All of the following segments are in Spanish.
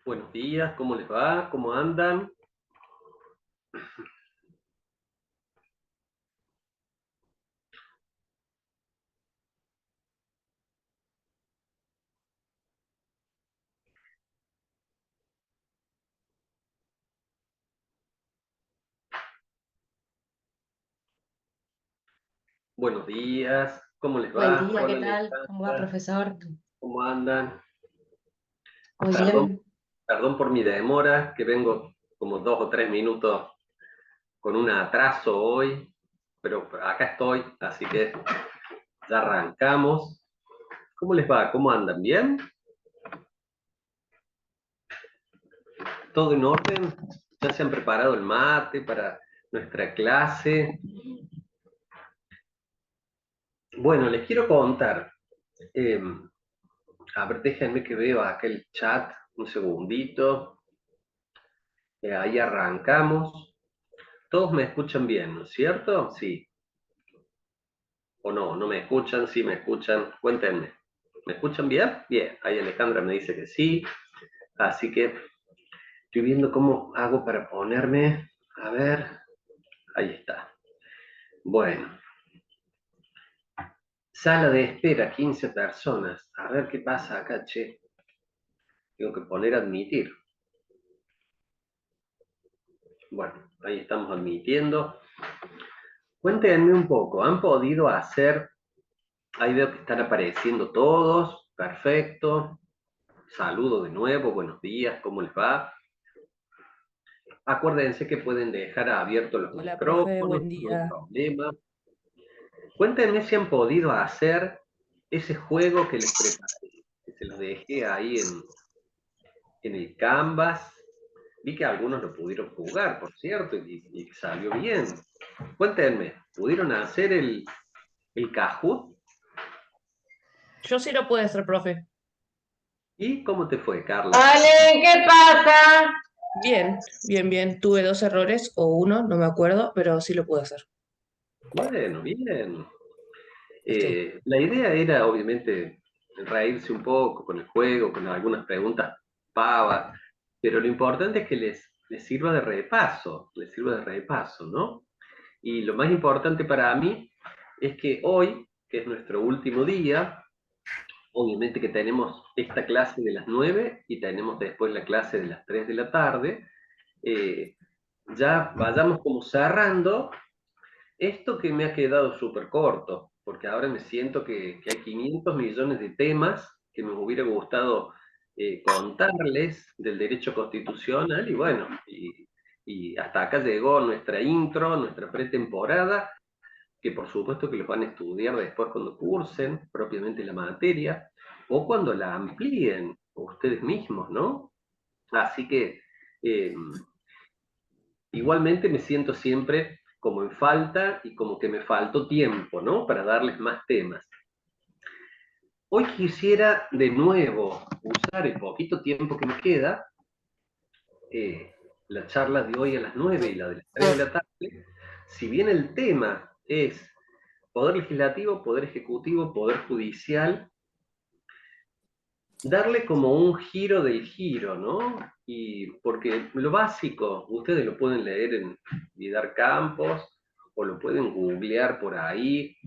Buenos días, ¿cómo les va? ¿Cómo andan? Buenos días, ¿cómo les Buen va? día, ¿qué Hola tal? ¿Cómo va, Alejandra, profesor? ¿cómo andan? Muy Perdón, bien. perdón por mi demora, que vengo como 2 o 3 minutos con un atraso hoy, pero acá estoy, así que ya arrancamos. ¿Cómo les va? ¿Cómo andan? ¿Bien? ¿Todo en orden? ¿Ya se han preparado el mate para nuestra clase? Bueno, les quiero contar. eh, A ver, déjenme que veo acá el chat un segundito. Ahí arrancamos. Todos me escuchan bien, ¿no es cierto? Sí. ¿O no? ¿No me escuchan? Sí, me escuchan. Cuéntenme. ¿Me escuchan bien? Bien. Ahí Alejandra me dice que sí. Así que estoy viendo cómo hago para ponerme. A ver. Ahí está. Bueno. Sala de espera, 15 personas. A ver qué pasa acá, che. Tengo que poner admitir. Bueno, ahí estamos admitiendo. Cuéntenme un poco, ¿han podido hacer? Ahí veo que están apareciendo todos, perfecto. Saludo de nuevo, buenos días, ¿cómo les va? Acuérdense que pueden dejar abiertos los Hola, profe, micrófonos, buen no hay día. problema. Cuéntenme si han podido hacer ese juego que les preparé, que se los dejé ahí en el Canvas. Vi que algunos lo pudieron jugar, por cierto, y salió bien. Cuéntenme, ¿pudieron hacer el Kahoot? Yo sí lo puedo hacer, profe. ¿Y cómo te fue, Carla? Ale, ¿qué pasa? Bien, bien, bien. Tuve 2 errores o uno, no me acuerdo, pero sí lo pude hacer. Bueno, bien. Listo. La idea era, obviamente, reírse un poco con el juego, con algunas preguntas pavas, pero lo importante es que les sirva de repaso, les sirva de repaso, ¿no? Y lo más importante para mí es que hoy, que es nuestro último día, obviamente que tenemos esta clase de las 9 y tenemos después la clase de las 3 de la tarde, eh, ya vayamos como cerrando esto que me ha quedado súper corto, porque ahora me siento que hay 500 millones de temas que me hubiera gustado contarles del derecho constitucional y bueno, y hasta acá llegó nuestra intro, nuestra pretemporada, que por supuesto que los van a estudiar después cuando cursen propiamente la materia o cuando la amplíen ustedes mismos, ¿no? Así que eh, igualmente me siento siempre como en falta y como que me faltó tiempo, ¿no? Para darles más temas. Hoy quisiera de nuevo usar el poquito tiempo que me queda, la charla de hoy a las 9 y la de las 3 de la tarde, si bien el tema es poder legislativo, poder ejecutivo, poder judicial, darle como un giro del giro, ¿no? Y porque lo básico, ustedes lo pueden leer en Vidar Campos o lo pueden googlear por ahí.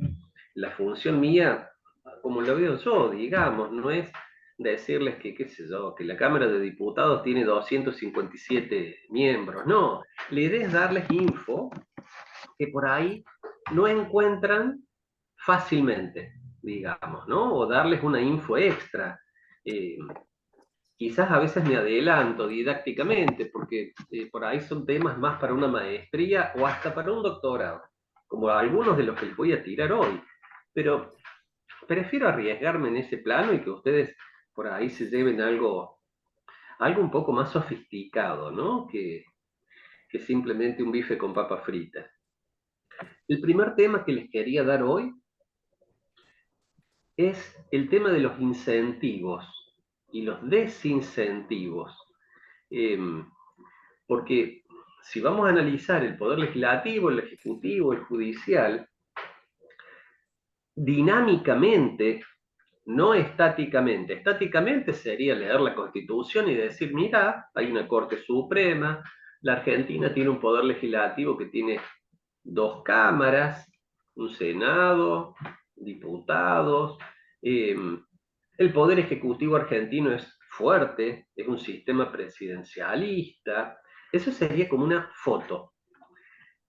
La función mía, como lo veo yo, digamos, no es decirles que, qué sé yo, que la Cámara de Diputados tiene 257 miembros, no. La idea es darles info que por ahí no encuentran fácilmente, digamos, ¿no? O darles una info extra. Eh, Quizás a veces me adelanto didácticamente, porque por ahí son temas más para una maestría o hasta para un doctorado, como algunos de los que les voy a tirar hoy. Pero prefiero arriesgarme en ese plano y que ustedes por ahí se lleven algo un poco más sofisticado, ¿no? Que simplemente un bife con papas fritas. El primer tema que les quería dar hoy es el tema de los incentivos y los desincentivos. Eh, Porque si vamos a analizar el poder legislativo, el ejecutivo, el judicial, dinámicamente no estáticamente. Estáticamente sería leer la Constitución y decir, mira, hay una Corte Suprema, la Argentina tiene un poder legislativo que tiene dos cámaras, un Senado, diputados, el poder ejecutivo argentino es fuerte, es un sistema presidencialista, eso sería como una foto.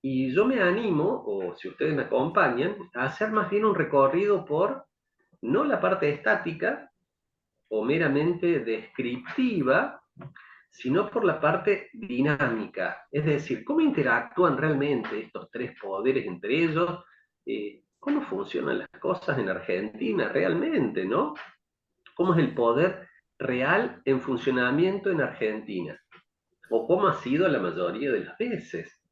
Y yo me animo, o si ustedes me acompañan, a hacer más bien un recorrido por no la parte estática o meramente descriptiva, sino por la parte dinámica. Es decir, cómo interactúan realmente estos tres poderes entre ellos, cómo funcionan las cosas en Argentina realmente, ¿no? ¿Cómo es el poder real en funcionamiento en Argentina? O cómo ha sido la mayoría de las veces.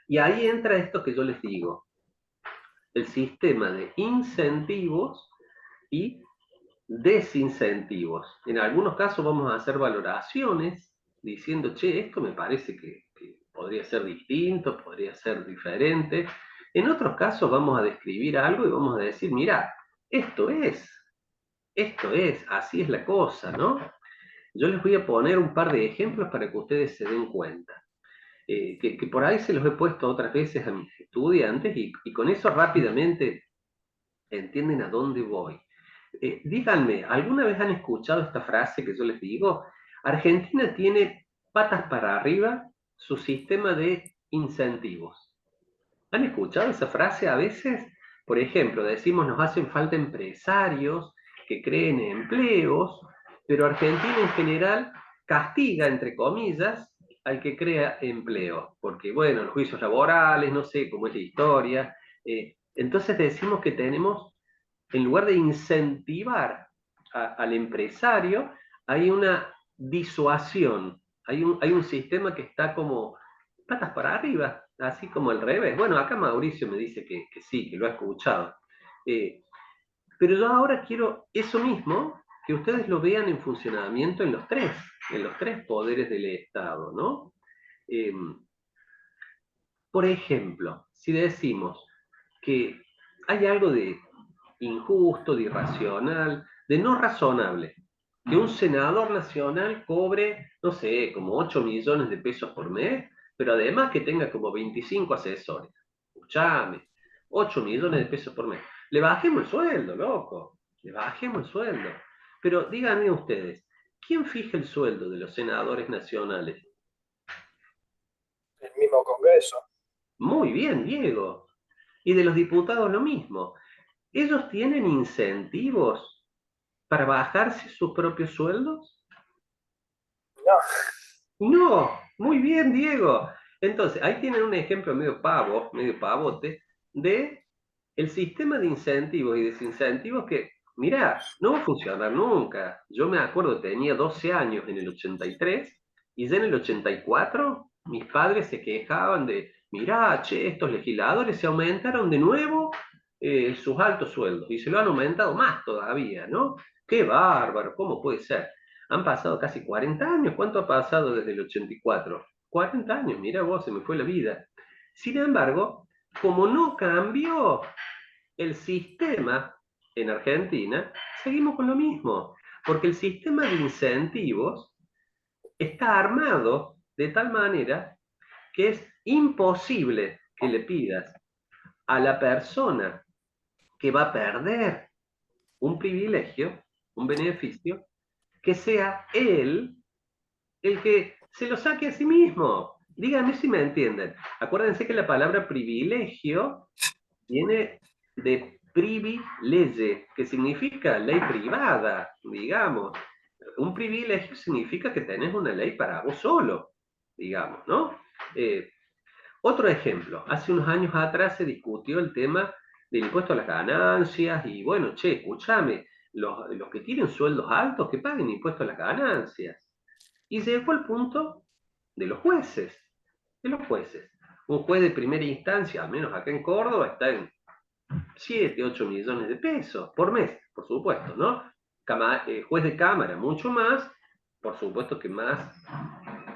Y ahí entra esto que yo les digo, el sistema de incentivos y desincentivos. En algunos casos vamos a hacer valoraciones diciendo, che, esto me parece que podría ser distinto, podría ser diferente. En otros casos vamos a describir algo y vamos a decir, mira, esto es, así es la cosa, ¿no? Yo les voy a poner un par de ejemplos para que ustedes se den cuenta. Que por ahí se los he puesto otras veces a mis estudiantes y con eso rápidamente entienden a dónde voy. Díganme, ¿alguna vez han escuchado esta frase que yo les digo? Argentina tiene patas para arriba su sistema de incentivos. ¿Han escuchado esa frase a veces? Por ejemplo, decimos nos hacen falta empresarios que creen empleos, pero Argentina en general castiga, entre comillas, al que crea empleo, porque bueno, los juicios laborales, no sé cómo es la historia. Entonces decimos que tenemos, en lugar de incentivar al empresario, hay una disuasión, hay un sistema que está como patas para arriba, así como al revés. Bueno, acá Mauricio me dice que sí, que lo ha escuchado. Pero yo ahora quiero eso mismo, que ustedes lo vean en funcionamiento en los tres poderes del Estado, ¿no? Eh, por ejemplo, si decimos que hay algo de injusto, de irracional, de no razonable, que un senador nacional cobre, no sé, como 8 millones de pesos por mes, pero además que tenga como 25 asesores. Escuchame, 8 millones de pesos por mes. Le bajemos el sueldo, loco. Le bajemos el sueldo. Pero díganme ustedes, ¿quién fija el sueldo de los senadores nacionales? El mismo Congreso. Muy bien, Diego. Y de los diputados lo mismo. ¿Ellos tienen incentivos para bajarse sus propios sueldos? No, No, muy bien, Diego. Entonces, ahí tienen un ejemplo medio pavo, medio pavote, de el sistema de incentivos y desincentivos que, mirá, no va a funcionar nunca. Yo me acuerdo, tenía 12 años en el 83, y ya en el 84 mis padres se quejaban de, mirá, che, estos legisladores se aumentaron de nuevo sus altos sueldos, y se lo han aumentado más todavía, ¿no? Qué bárbaro, ¿cómo puede ser? Han pasado casi 40 años. ¿Cuánto ha pasado desde el 84? 40 años, mira vos, se me fue la vida. Sin embargo, como no cambió el sistema en Argentina, seguimos con lo mismo. Porque el sistema de incentivos está armado de tal manera que es imposible que le pidas a la persona que va a perder un privilegio, un beneficio, que sea él el que se lo saque a sí mismo. Díganme si me entienden. Acuérdense que la palabra privilegio viene de privilege, que significa ley privada, digamos. Un privilegio significa que tenés una ley para vos solo, digamos, ¿no? Otro ejemplo, hace unos años atrás se discutió el tema del impuesto a las ganancias y bueno, che, escúchame, los que tienen sueldos altos que paguen impuesto a las ganancias. Y llegó al punto de los jueces, de los jueces. Un juez de primera instancia, al menos acá en Córdoba, está en 7, 8 millones de pesos por mes, por supuesto, ¿no? Juez de cámara, mucho más, por supuesto que más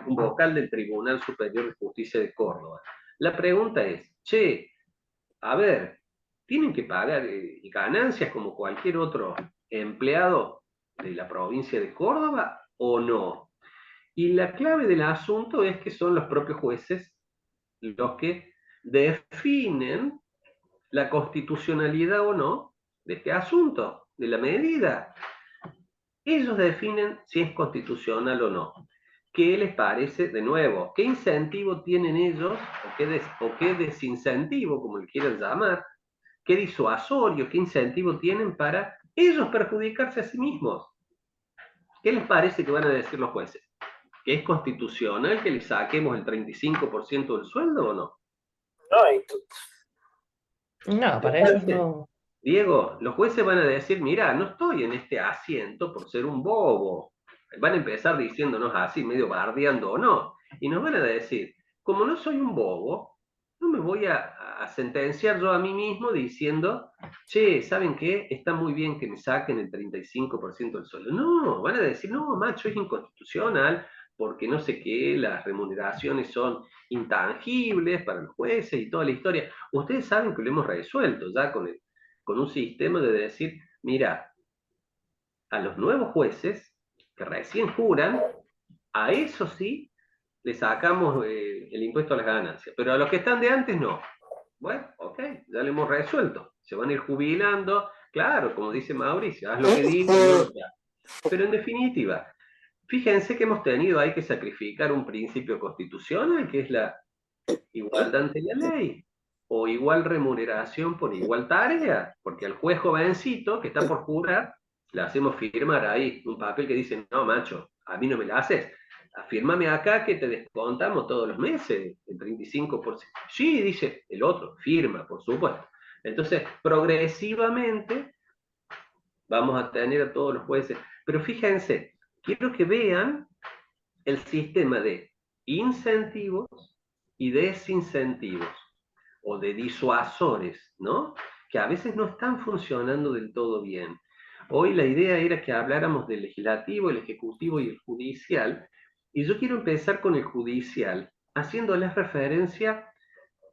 un vocal del Tribunal Superior de Justicia de Córdoba. La pregunta es, che, a ver, tienen que pagar ganancias como cualquier otro empleado de la provincia de Córdoba o no? Y la clave del asunto es que son los propios jueces los que definen la constitucionalidad o no de este asunto, de la medida. Ellos definen si es constitucional o no. ¿Qué les parece? De nuevo, ¿qué incentivo tienen ellos, o qué desincentivo, como le quieran llamar, qué disuasorio, qué incentivo tienen para ellos perjudicarse a sí mismos? ¿Qué les parece que van a decir los jueces? ¿Que es constitucional que les saquemos el 35% del sueldo o no? No, y tú, No, para ellos Entonces, no. Diego, los jueces van a decir, mira, no estoy en este asiento por ser un bobo. Van a empezar diciéndonos así, medio bardeando o no. Y nos van a decir, como no soy un bobo, no me voy a sentenciar yo a mí mismo diciendo, che, ¿saben qué? Está muy bien que me saquen el 35% del sueldo. No, van a decir, no, macho, es inconstitucional, porque no sé qué, las remuneraciones son intangibles para los jueces y toda la historia. Ustedes saben que lo hemos resuelto ya con un sistema de decir, mira, a los nuevos jueces que recién juran, a eso sí le sacamos el impuesto a las ganancias, pero a los que están de antes no. Bueno, ok, ya lo hemos resuelto. Se van a ir jubilando, claro, como dice Mauricio, haz lo que digo, no lo que hago. Pero en definitiva, fíjense que hemos tenido ahí que sacrificar un principio constitucional, que es la igualdad ante la ley, o igual remuneración por igual tarea, porque al juez jovencito que está por jurar, le hacemos firmar ahí un papel que dice, no, macho, a mí no me la haces, afírmame acá que te descontamos todos los meses, el 35%. Sí, dice el otro, firma, por supuesto. Entonces, progresivamente vamos a tener a todos los jueces, pero fíjense, quiero que vean el sistema de incentivos y desincentivos, o de disuasores, ¿no? Que a veces no están funcionando del todo bien. Hoy la idea era que habláramos del legislativo, el ejecutivo y el judicial, y yo quiero empezar con el judicial, haciéndoles referencia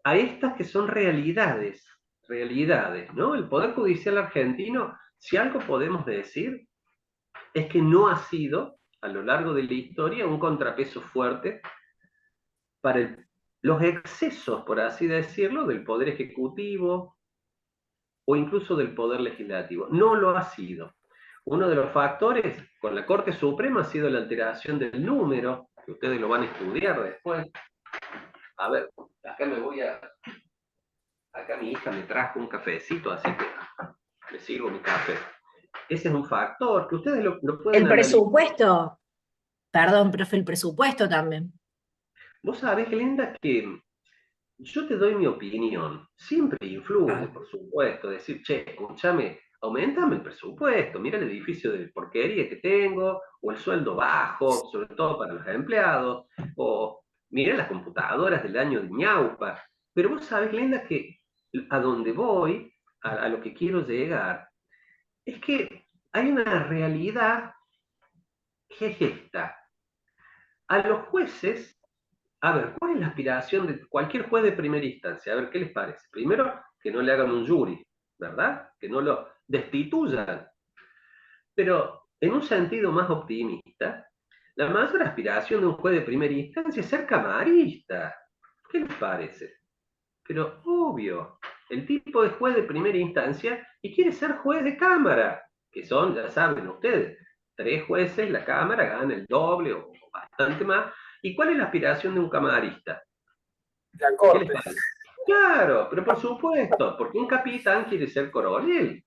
a estas que son realidades, ¿no? El Poder Judicial argentino, si algo podemos decir, es que no ha sido, a lo largo de la historia, un contrapeso fuerte para los excesos, por así decirlo, del Poder Ejecutivo o incluso del Poder Legislativo. No lo ha sido. Uno de los factores con la Corte Suprema ha sido la alteración del número, que ustedes lo van a estudiar después. A ver, acá me voy a... Acá mi hija me trajo un cafecito, así que le sirvo mi café. Ese es un factor que ustedes lo pueden El analizar. presupuesto, perdón, profe, el presupuesto también. Vos sabés, Glenda, que yo te doy mi opinión, siempre influye, por supuesto, decir, che, escúchame, aumentame el presupuesto, mira el edificio de porquería que tengo, o el sueldo bajo, sobre todo para los empleados, o mira las computadoras del año de ñaupa. Pero vos sabés, Glenda, que a donde voy, a lo que quiero llegar, es que hay una realidad que es esta. A los jueces, a ver, ¿cuál es la aspiración de cualquier juez de primera instancia? A ver, ¿qué les parece? Primero, que no le hagan un jury, ¿verdad? Que no lo destituyan. Pero en un sentido más optimista, la mayor aspiración de un juez de primera instancia es ser camarista. ¿Qué les parece? Pero obvio, el tipo es juez de primera instancia y quiere ser juez de cámara, que son, ya saben ustedes, 3 jueces, la cámara gana el doble o bastante más. ¿Y cuál es la aspiración de un camarista? la ¿Qué les corte. parece? Claro, pero por supuesto, porque un capitán quiere ser coronel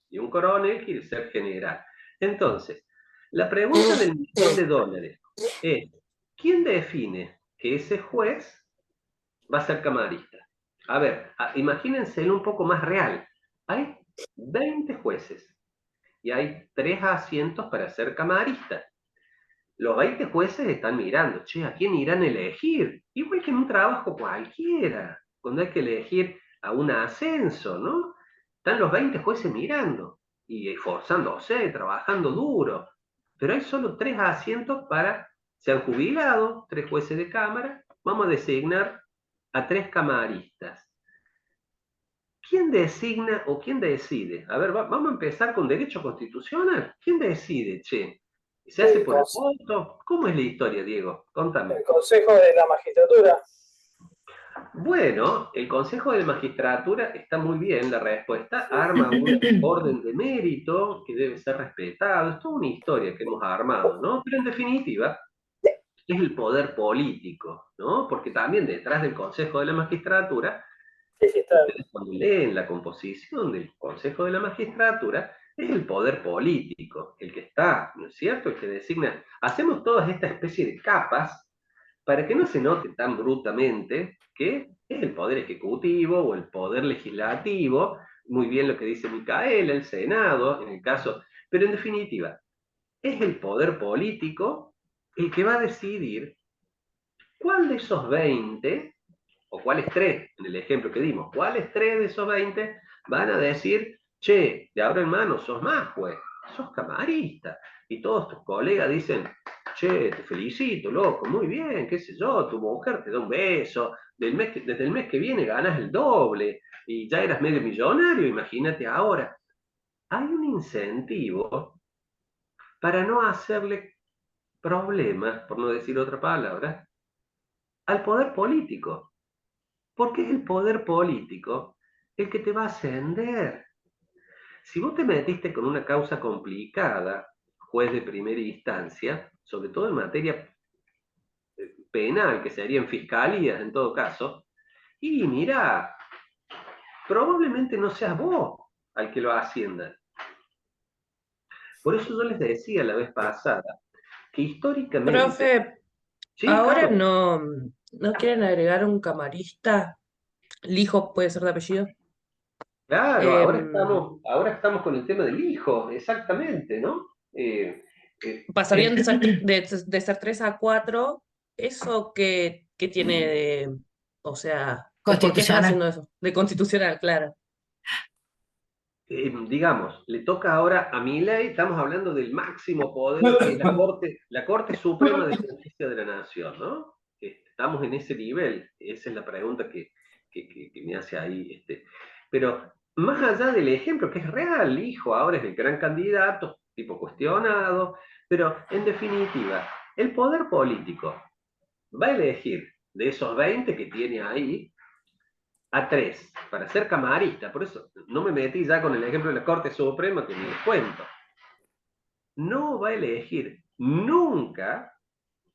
y un coronel quiere ser general. Entonces, la pregunta del millón de dólares es, ¿quién define que ese juez va a ser camarista? A ver, imagínenselo un poco más real. Hay 20 jueces y hay 3 asientos para ser camarista. Los 20 jueces están mirando, che, ¿a quién irán a elegir? Igual que en un trabajo cualquiera, cuando hay que elegir a un ascenso, ¿no? Están los 20 jueces mirando y esforzándose, trabajando duro. Pero hay solo 3 asientos para, se han jubilado, 3 jueces de cámara, vamos a designar a 3 camaristas. ¿quién designa o quién decide? A ver, vamos a empezar con derecho constitucional. ¿Quién decide, che? ¿Se hace El, por el cons- voto? ¿Cómo es la historia, Diego? Contame. el Consejo de la Magistratura. Bueno, el Consejo de Magistratura está muy bien, la respuesta arma un orden de mérito que debe ser respetado. Es toda una historia que hemos armado, ¿no? Pero en definitiva, es el poder político, ¿no? Porque también detrás del Consejo de la Magistratura, Sí, sí, está. ustedes cuando leen la composición del Consejo de la Magistratura, es el poder político, el que está, ¿no es cierto? El que designa. Hacemos toda esta especie de capas para que no se note tan brutamente que es el poder ejecutivo o el poder legislativo, muy bien lo que dice Micaela, el Senado, en el caso, pero en definitiva, es el poder político el que va a decidir cuál de esos 20, o cuáles 3, en el ejemplo que dimos, cuáles 3 de esos 20 van a decir, che, de ahora en mano sos más, pues, sos camarista. Y todos tus colegas dicen, che, te felicito, loco, muy bien, qué sé yo, tu mujer te da un beso, desde el mes que viene ganas el doble, y ya eras medio millonario, imagínate ahora. Hay un incentivo para no hacerle problemas, por no decir otra palabra, al poder político. Porque es el poder político el que te va a ascender. Si vos te metiste con una causa complicada, juez de primera instancia, sobre todo en materia penal, que sería en fiscalías en todo caso, y mira, probablemente no seas vos al que lo asciendan. Por eso yo les decía la vez pasada que históricamente, Profe, sí, ahora claro, no quieren agregar un camarista. Lijo puede ser de apellido. claro, Em, ahora estamos con el tema del hijo, exactamente, ¿no? Pasarían de de ser 3 a 4. ¿Eso qué tiene de, o sea, por qué están Constitucional. haciendo eso? De constitucional, claro. digamos, le toca ahora a Milei, estamos hablando del máximo poder que es la Corte Suprema de Justicia de la Nación, ¿no? Estamos en ese nivel, esa es la pregunta que me hace ahí. Pero más allá del ejemplo, que es real, hijo, ahora es el gran candidato, tipo cuestionado, pero en definitiva, el poder político va a elegir de esos 20 que tiene ahí, a 3 para ser camarista. Por eso no me metí ya con el ejemplo de la Corte Suprema, que ni les cuento. No va a elegir nunca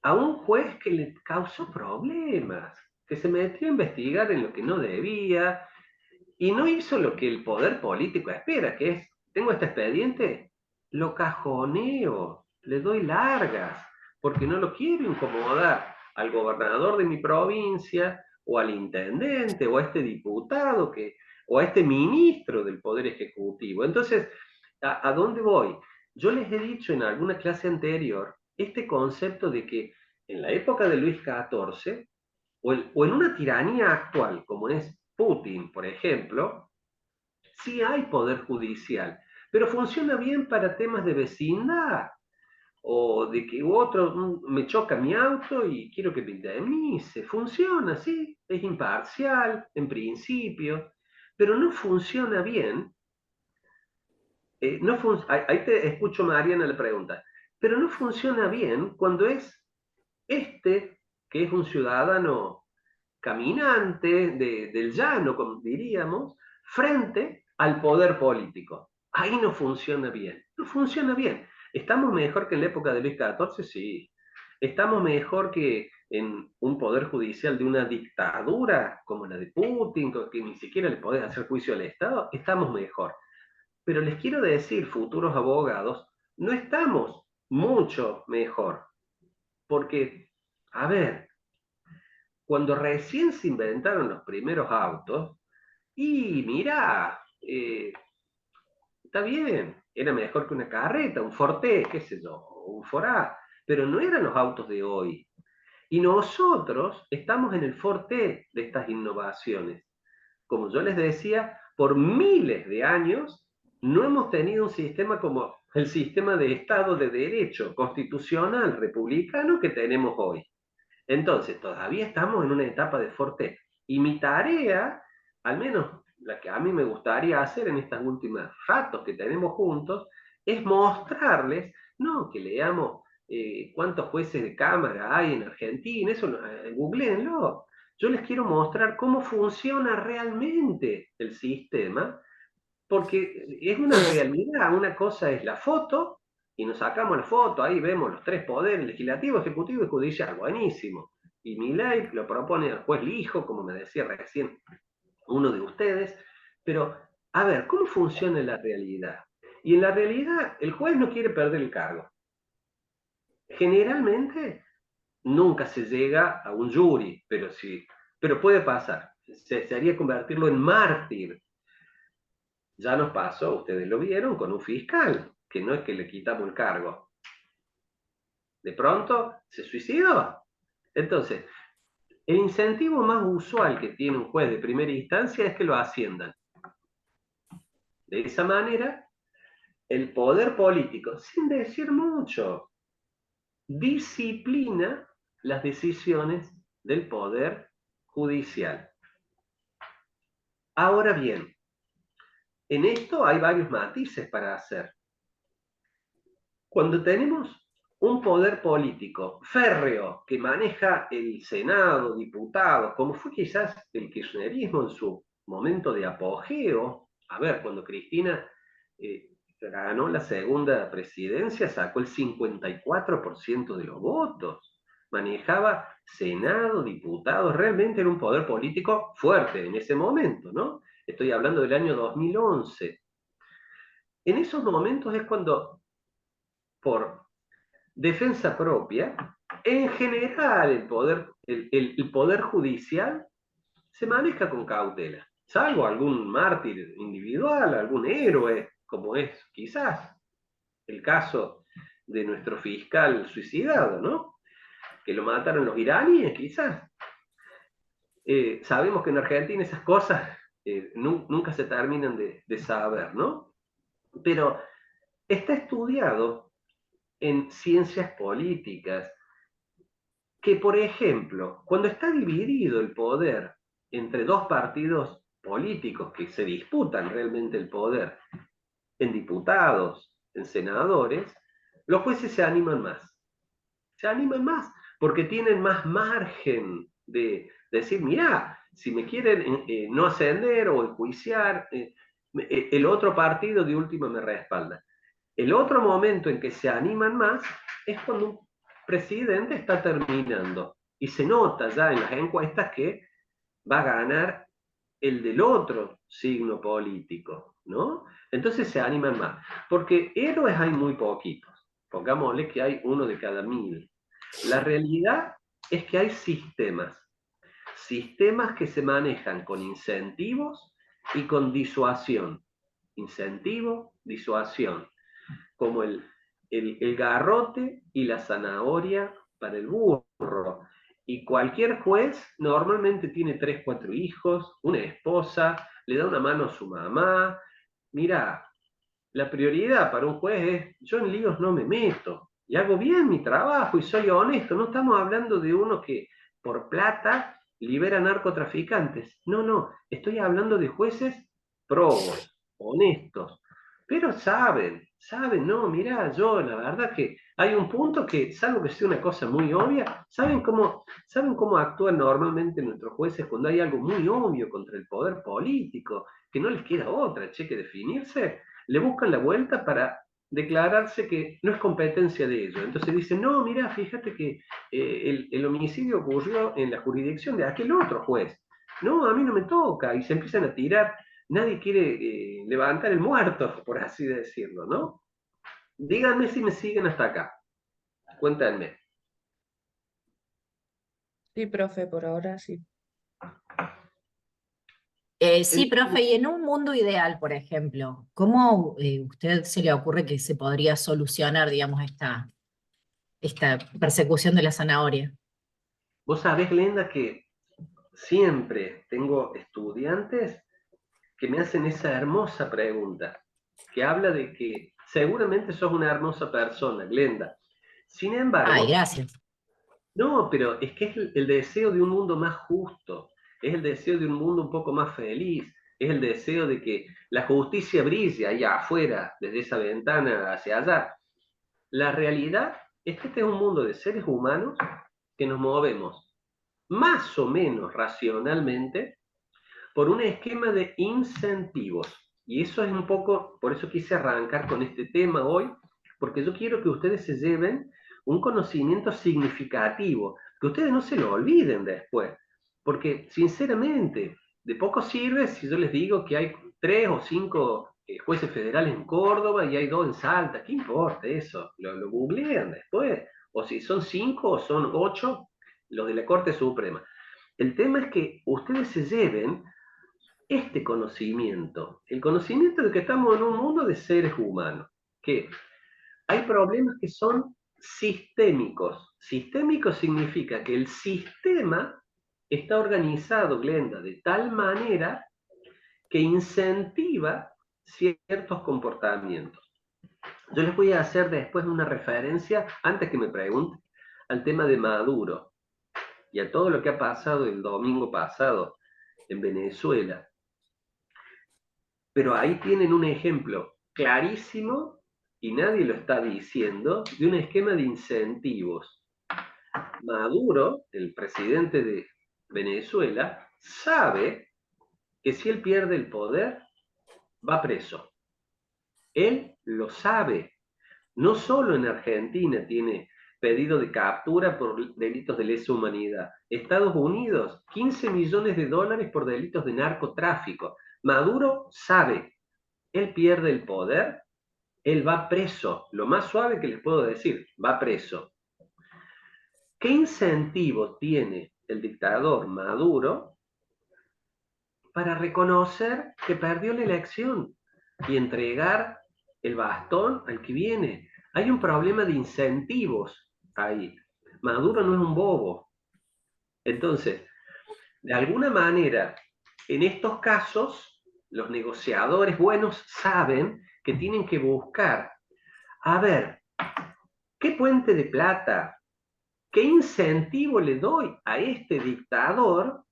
a un juez que le causó problemas, que se metió a investigar en lo que no debía y no hizo lo que el poder político espera, que es, tengo este expediente, lo cajoneo, le doy largas, porque no lo quiero incomodar al gobernador de mi provincia, o al intendente, o a este diputado, o a este ministro del Poder Ejecutivo. Entonces, ¿a dónde voy? Yo les he dicho en alguna clase anterior este concepto de que en la época de Luis XIV, o en una tiranía actual, como es Putin, por ejemplo, sí hay poder judicial, pero funciona bien para temas de vecindad, o de que otro me choca mi auto y quiero que me indemnice. Funciona, sí, es imparcial en principio, pero no funciona bien. Ahí te escucho, Mariana, la pregunta, pero no funciona bien cuando es que es un ciudadano caminante del llano, como diríamos, frente al poder político. Ahí no funciona bien, no funciona bien. ¿Estamos mejor que en la época de Luis XIV? Sí. ¿Estamos mejor que en un poder judicial de una dictadura como la de Putin, que ni siquiera le podés hacer juicio al Estado? Estamos mejor. Pero les quiero decir, futuros abogados, no estamos mucho mejor. Porque, a ver, cuando recién se inventaron los primeros autos, y mira, está bien, era mejor que una carreta, un Forte, qué sé yo, un Forá, pero no eran los autos de hoy. Y nosotros estamos en el Forte de estas innovaciones. Como yo les decía, por miles de años no hemos tenido un sistema como el sistema de Estado de Derecho constitucional republicano que tenemos hoy. Entonces, todavía estamos en una etapa de Forte. Y mi tarea, al menos la que a mí me gustaría hacer en estos últimos ratos que tenemos juntos, es mostrarles, no que leamos cuántos jueces de cámara hay en Argentina, eso googleenlo. Yo les quiero mostrar cómo funciona realmente el sistema, porque es una realidad. Una cosa es la foto, y nos sacamos la foto, ahí vemos los tres poderes, legislativo, ejecutivo y judicial, buenísimo. Y Milei lo propone al juez Lijo, como me decía recién uno de ustedes, pero a ver, ¿cómo funciona la realidad? Y en la realidad, el juez no quiere perder el cargo. Generalmente, nunca se llega a un jury, pero sí, pero puede pasar. Se haría convertirlo en mártir. Ya nos pasó, ustedes lo vieron, con un fiscal, que no es que le quitamos el cargo. De pronto, se suicidó. Entonces, el incentivo más usual que tiene un juez de primera instancia es que lo asciendan. De esa manera, el poder político, sin decir mucho, disciplina las decisiones del poder judicial. Ahora bien, en esto hay varios matices para hacer. Cuando tenemos un poder político férreo que maneja el Senado, diputados, como fue quizás el kirchnerismo en su momento de apogeo, a ver, cuando Cristina ganó la segunda presidencia, sacó el 54% de los votos, manejaba Senado, diputados, realmente era un poder político fuerte en ese momento, ¿no? Estoy hablando del año 2011. En esos momentos es cuando, por defensa propia, en general el poder judicial se maneja con cautela, salvo algún mártir individual, algún héroe, como es quizás el caso de nuestro fiscal suicidado, ¿no? Que lo mataron los iraníes, quizás. Sabemos que en Argentina esas cosas nunca se terminan de saber, ¿no? Pero está estudiado en ciencias políticas que, por ejemplo, cuando está dividido el poder entre dos partidos políticos que se disputan realmente el poder, en diputados, en senadores, los jueces se animan más. Se animan más porque tienen más margen de decir, mirá, si me quieren no ascender o enjuiciar, el otro partido de última me respalda. El otro momento en que se animan más es cuando un presidente está terminando y se nota ya en las encuestas que va a ganar el del otro signo político, ¿no? Entonces se animan más, porque héroes hay muy poquitos, pongámosle que hay uno de cada 1000. La realidad es que hay sistemas que se manejan con incentivos y con disuasión. Incentivo, disuasión, como el garrote y la zanahoria para el burro. Y cualquier juez normalmente tiene 3, 4 hijos, una esposa, le da una mano a su mamá. Mira, la prioridad para un juez es, yo en líos no me meto, y hago bien mi trabajo y soy honesto. No estamos hablando de uno que por plata libera narcotraficantes. No, no, estoy hablando de jueces probos, honestos, pero no, mirá, yo la verdad que hay un punto que, salvo que sea una cosa muy obvia, ¿saben cómo actúan normalmente nuestros jueces cuando hay algo muy obvio contra el poder político, que no les queda otra, che, que definirse? Le buscan la vuelta para declararse que no es competencia de ellos. Entonces dicen, no, mira, fíjate que el homicidio ocurrió en la jurisdicción de aquel otro juez. No, a mí no me toca. Y se empiezan a tirar. Nadie quiere levantar el muerto, por así decirlo, ¿no? Díganme si me siguen hasta acá. Cuéntenme. Sí, profe, por ahora sí. Sí, profe, y en un mundo ideal, por ejemplo, ¿cómo usted se le ocurre que se podría solucionar, digamos, esta persecución de la zanahoria? Vos sabés, Glenda, que siempre tengo estudiantes que me hacen esa hermosa pregunta, que habla de que seguramente sos una hermosa persona, Glenda. Sin Ay, embargo, gracias. no, pero es que es el deseo de un mundo más justo, es el deseo de un mundo un poco más feliz. es el deseo de que la justicia brille allá afuera, desde esa ventana hacia allá. La realidad es que este es un mundo de seres humanos que nos movemos más o menos racionalmente por un esquema de incentivos. Y eso es un poco, por eso quise arrancar con este tema hoy, porque yo quiero que ustedes se lleven un conocimiento significativo, que ustedes no se lo olviden después, porque sinceramente, de poco sirve si yo les digo que hay 3 o 5 jueces federales en Córdoba y hay 2 en Salta, ¿qué importa eso? Lo googlean después, o si son 5 o son 8 los de la Corte Suprema. El tema es que ustedes se lleven este conocimiento, el conocimiento de que estamos en un mundo de seres humanos, que hay problemas que son sistémicos. Sistémico significa que el sistema está organizado, Glenda, de tal manera que incentiva ciertos comportamientos. Yo les voy a hacer después una referencia, antes que me pregunten, al tema de Maduro y a todo lo que ha pasado el domingo pasado en Venezuela. Pero ahí tienen un ejemplo clarísimo, y nadie lo está diciendo, de un esquema de incentivos. Maduro, el presidente de Venezuela, sabe que si él pierde el poder, va preso. Él lo sabe. No solo en Argentina tiene pedido de captura por delitos de lesa humanidad. Estados Unidos, 15 millones de dólares por delitos de narcotráfico. Maduro sabe, él pierde el poder, él va preso. Lo más suave que les puedo decir, va preso. ¿Qué incentivo tiene el dictador Maduro para reconocer que perdió la elección y entregar el bastón al que viene? Hay un problema de incentivos ahí. Maduro no es un bobo. Entonces, de alguna manera, en estos casos, los negociadores buenos saben que tienen que buscar, a ver, ¿qué puente de plata, qué incentivo le doy a este dictador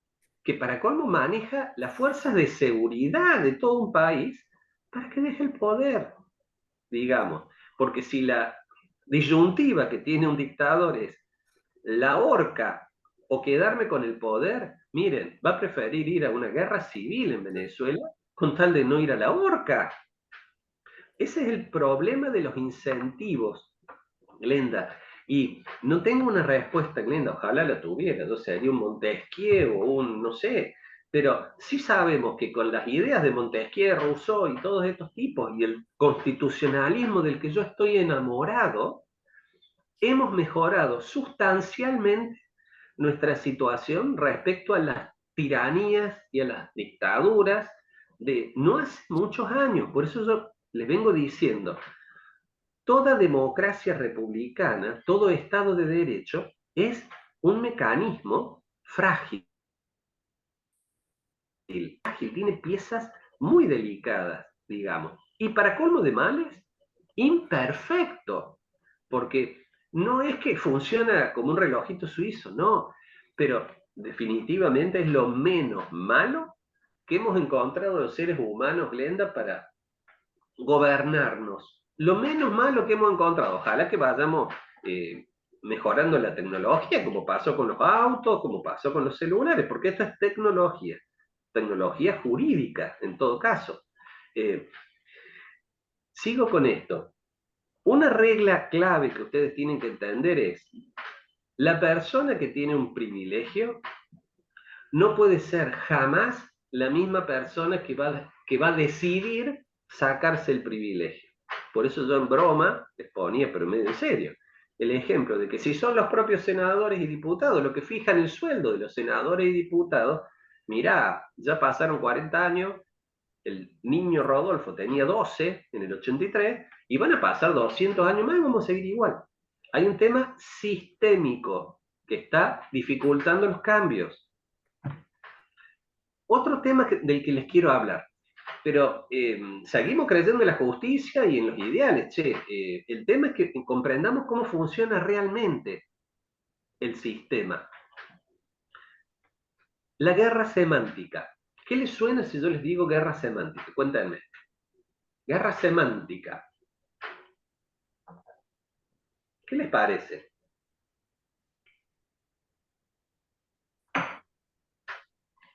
que para colmo maneja las fuerzas de seguridad de todo un país para que deje el poder, digamos? Porque si la disyuntiva que tiene un dictador es la horca o quedarme con el poder, miren, va a preferir ir a una guerra civil en Venezuela con tal de no ir a la horca. Ese es el problema de los incentivos, Glenda. Y no tengo una respuesta, Glenda, ojalá la tuviera, yo sería un Montesquieu o un, no sé, pero sí sabemos que con las ideas de Montesquieu, Rousseau y todos estos tipos y el constitucionalismo del que yo estoy enamorado, hemos mejorado sustancialmente nuestra situación respecto a las tiranías y a las dictaduras de no hace muchos años. Por eso yo les vengo diciendo, toda democracia republicana, todo Estado de Derecho es un mecanismo frágil, tiene piezas muy delicadas, digamos. Y para colmo de males, imperfecto, porque no es que funciona como un relojito suizo, no, pero definitivamente es lo menos malo que hemos encontrado los seres humanos, Glenda, para gobernarnos. Lo menos malo que hemos encontrado. Ojalá que vayamos mejorando la tecnología, como pasó con los autos, como pasó con los celulares, porque esto es tecnología jurídica, en todo caso. Sigo con esto. Una regla clave que ustedes tienen que entender es, la persona que tiene un privilegio no puede ser jamás la misma persona que va a decidir sacarse el privilegio. Por eso yo en broma les ponía, pero medio en serio, el ejemplo de que si son los propios senadores y diputados los que fijan el sueldo de los senadores y diputados, mirá, ya pasaron 40 años, el niño Rodolfo tenía 12 en el 83, y van a pasar 200 años más y vamos a seguir igual. Hay un tema sistémico que está dificultando los cambios. Otro tema del que les quiero hablar, pero seguimos creyendo en la justicia y en los ideales, che. El tema es que comprendamos cómo funciona realmente el sistema. La guerra semántica. ¿Qué les suena si yo les digo guerra semántica? Cuéntenme. Guerra semántica. ¿Qué les parece?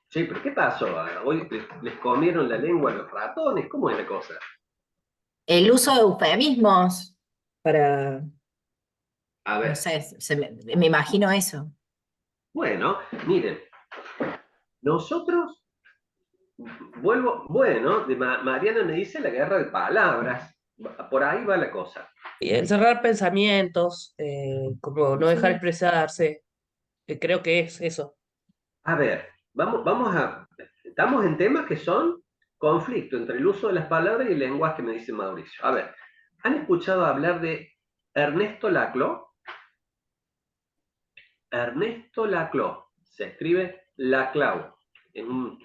Sí, pero ¿qué pasó? ¿Hoy les comieron la lengua a los ratones? ¿Cómo es la cosa? El uso de eufemismos para, A no ver, sé, me imagino eso. bueno, miren, nosotros, bueno, Mariana me dice la guerra de palabras, por ahí va la cosa. Y encerrar pensamientos, como no dejar Sí. expresarse, creo que es eso. A ver, estamos en temas que son conflicto entre el uso de las palabras y el lenguaje, me dice Mauricio. A ver, ¿han escuchado hablar de Ernesto Laclau? Ernesto Laclau, se escribe Laclau, es un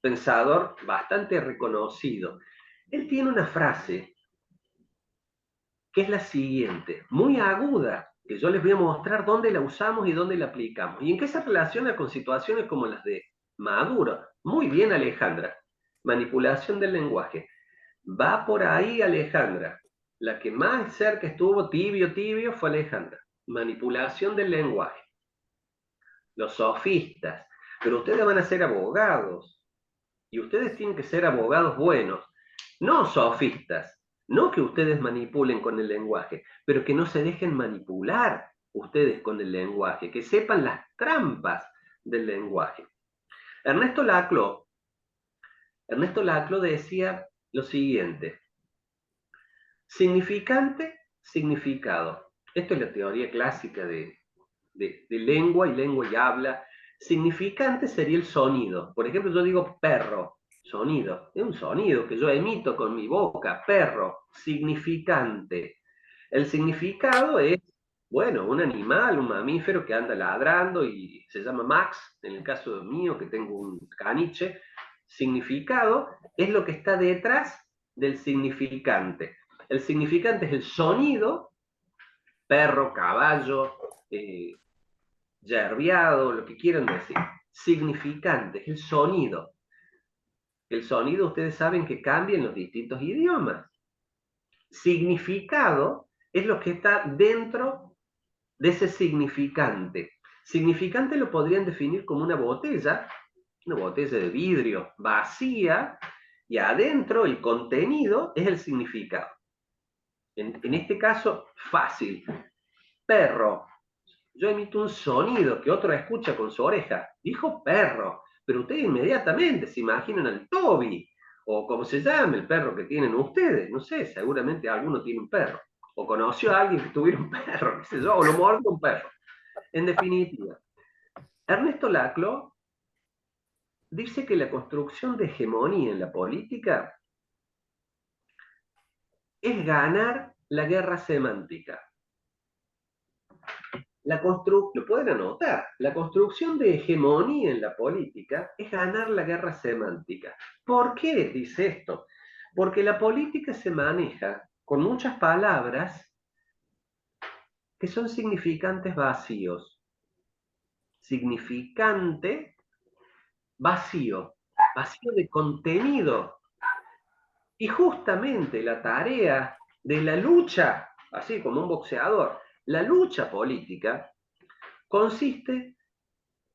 pensador bastante reconocido. Él tiene una frase que es la siguiente, muy aguda, que yo les voy a mostrar dónde la usamos y dónde la aplicamos, y en qué se relaciona con situaciones como las de Maduro. Muy bien, Alejandra. Manipulación del lenguaje. Va por ahí, Alejandra. La que más cerca estuvo, tibio, fue Alejandra. Manipulación del lenguaje. Los sofistas. Pero ustedes van a ser abogados. Y ustedes tienen que ser abogados buenos, no sofistas. No que ustedes manipulen con el lenguaje, pero que no se dejen manipular ustedes con el lenguaje, que sepan las trampas del lenguaje. Ernesto Laclau decía lo siguiente: significante, significado. Esto es la teoría clásica de lengua y habla. Significante sería el sonido. Por ejemplo, yo digo perro, sonido. Es un sonido que yo emito con mi boca, perro, significante. El significado es, bueno, un animal, un mamífero que anda ladrando y se llama Max, en el caso mío que tengo un caniche. Significado es lo que está detrás del significante. El significante es el sonido, perro, caballo, yerbiado, lo que quieran decir. Significante es el sonido. El sonido ustedes saben que cambia en los distintos idiomas. Significado es lo que está dentro de ese significante. Significante lo podrían definir como una botella de vidrio vacía, y adentro el contenido es el significado. En este caso, fácil. Perro. Yo emito un sonido que otro escucha con su oreja. Dijo perro, pero ustedes inmediatamente se imaginan al Toby, o como se llama el perro que tienen ustedes. No sé, seguramente alguno tiene un perro. O conoció a alguien que tuviera un perro, qué sé yo, o lo mordió un perro. En definitiva, Ernesto Laclau dice que la construcción de hegemonía en la política es ganar la guerra semántica. Lo pueden anotar, la construcción de hegemonía en la política es ganar la guerra semántica. ¿Por qué dice esto? Porque la política se maneja con muchas palabras que son significantes vacíos. Significante vacío, vacío de contenido. Y justamente la tarea de la lucha, así como un boxeador, la lucha política consiste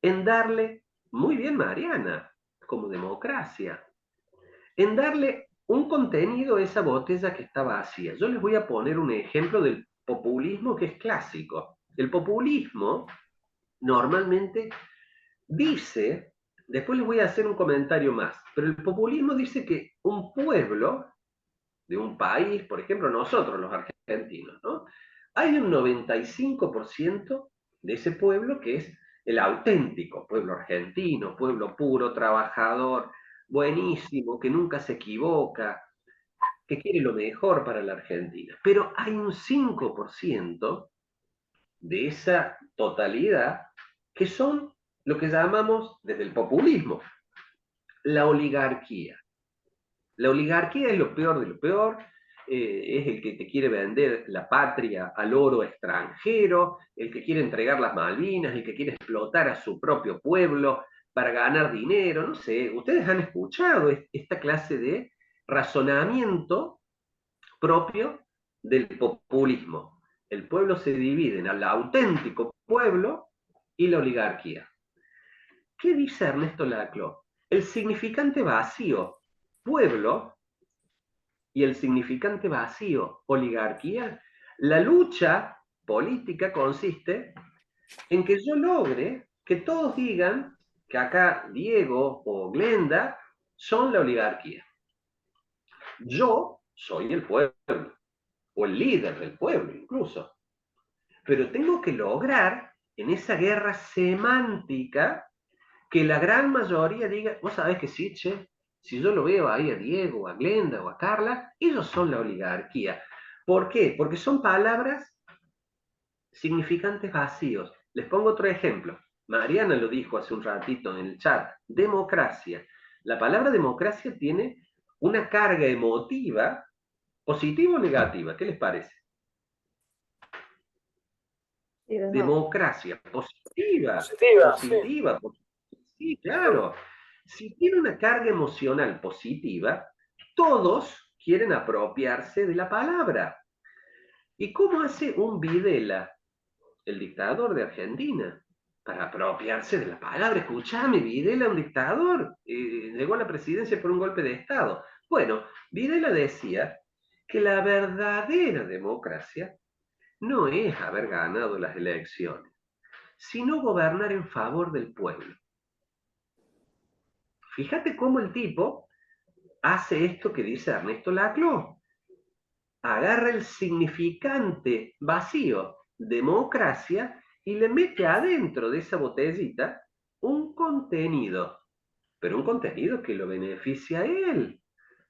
en darle, muy bien Mariana, como democracia, en darle un contenido a esa botella que está vacía. Yo les voy a poner un ejemplo del populismo que es clásico. El populismo normalmente dice, después les voy a hacer un comentario más, pero el populismo dice que un pueblo de un país, por ejemplo nosotros los argentinos, ¿no? Hay un 95% de ese pueblo que es el auténtico pueblo argentino, pueblo puro, trabajador, buenísimo, que nunca se equivoca, que quiere lo mejor para la Argentina. Pero hay un 5% de esa totalidad que son lo que llamamos desde el populismo la oligarquía. La oligarquía es lo peor de lo peor, es el que te quiere vender la patria al oro extranjero, el que quiere entregar las Malvinas, el que quiere explotar a su propio pueblo para ganar dinero, no sé, ustedes han escuchado esta clase de razonamiento propio del populismo. El pueblo se divide en el auténtico pueblo y la oligarquía. ¿Qué dice Ernesto Laclau? El significante vacío, pueblo, y el significante vacío, oligarquía, la lucha política consiste en que yo logre que todos digan que acá Diego o Glenda son la oligarquía. Yo soy el pueblo, o el líder del pueblo incluso. Pero tengo que lograr en esa guerra semántica que la gran mayoría diga, vos sabés que sí, che, si yo lo veo ahí a Diego, a Glenda o a Carla, ellos son la oligarquía. ¿Por qué? Porque son palabras significantes vacíos. Les pongo otro ejemplo. Mariana lo dijo hace un ratito en el chat. Democracia. La palabra democracia tiene una carga emotiva, positiva o negativa. ¿Qué les parece? Democracia, positiva, Positiva, positiva, sí, claro. Si tiene una carga emocional positiva, todos quieren apropiarse de la palabra. ¿Y cómo hace un Videla, el dictador de Argentina, para apropiarse de la palabra? Escuchame, Videla, un dictador, llegó a la presidencia por un golpe de Estado. Bueno, Videla decía que la verdadera democracia no es haber ganado las elecciones, sino gobernar en favor del pueblo. Fíjate cómo el tipo hace esto que dice Ernesto Laclau. Agarra el significante vacío, democracia, y le mete adentro de esa botellita un contenido, pero un contenido que lo beneficia a él,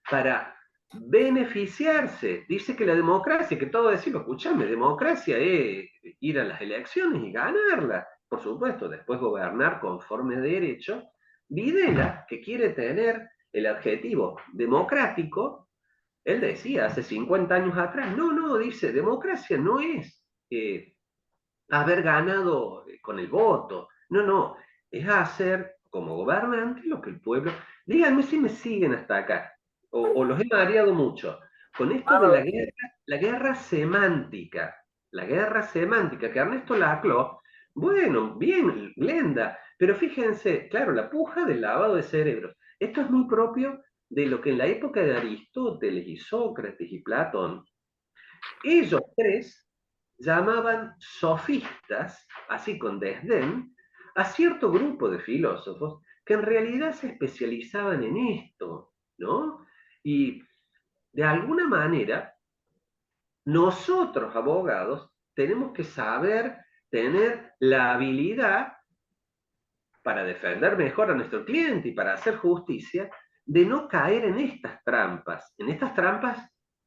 para beneficiarse. Dice que la democracia, que todos decimos, escúchame, democracia es ir a las elecciones y ganarlas. Por supuesto, después gobernar conforme a derecho. Videla, que quiere tener el adjetivo democrático, él decía hace 50 años atrás, no, dice, democracia no es haber ganado con el voto, no, es hacer como gobernante lo que el pueblo... Díganme si me siguen hasta acá, o los he mareado mucho, con esto de la guerra semántica, que Ernesto Laclau, bueno, bien, Glenda, pero fíjense, claro, la puja del lavado de cerebros, esto es muy propio de lo que en la época de Aristóteles y Sócrates y Platón, ellos tres llamaban sofistas, así con desdén, a cierto grupo de filósofos que en realidad se especializaban en esto, ¿no? Y de alguna manera, nosotros, abogados, tenemos que saber tener la habilidad para defender mejor a nuestro cliente y para hacer justicia, de no caer en estas trampas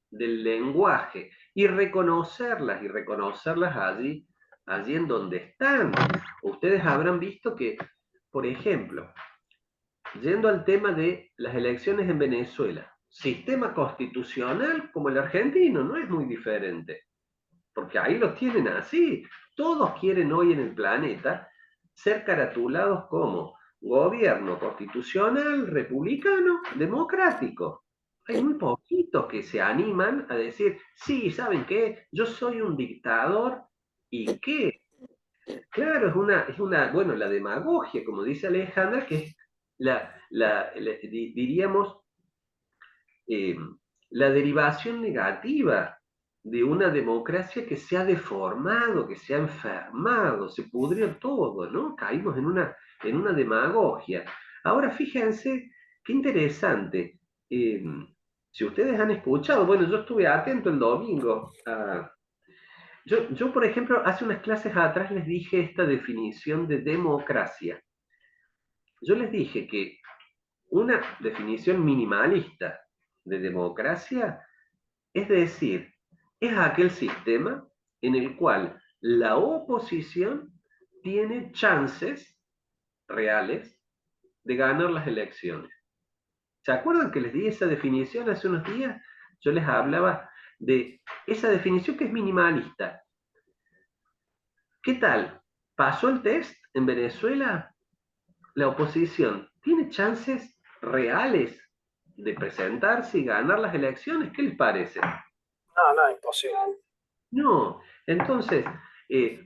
del lenguaje, y reconocerlas allí en donde están. Ustedes habrán visto que, por ejemplo, yendo al tema de las elecciones en Venezuela, sistema constitucional como el argentino, no es muy diferente, porque ahí los tienen así. Todos quieren hoy en el planeta ser caratulados como gobierno constitucional, republicano, democrático. Hay muy poquitos que se animan a decir, sí, ¿saben qué? Yo soy un dictador, ¿y qué? Claro, bueno, la demagogia, como dice Alejandra, que es diríamos, eh, la derivación negativa de una democracia que se ha deformado, que se ha enfermado, se pudrió todo, ¿no? Caímos en una demagogia. Ahora fíjense, qué interesante. Si ustedes han escuchado, bueno, yo estuve atento el domingo. Yo, por ejemplo, hace unas clases atrás les dije esta definición de democracia. Yo les dije que una definición minimalista de democracia, es decir, es aquel sistema en el cual la oposición tiene chances reales de ganar las elecciones. ¿Se acuerdan que les di esa definición hace unos días? Yo les hablaba de esa definición que es minimalista. ¿Qué tal? ¿Pasó el test en Venezuela? la oposición tiene chances reales de presentarse y ganar las elecciones. ¿Qué les parece? No, imposible. No. Entonces,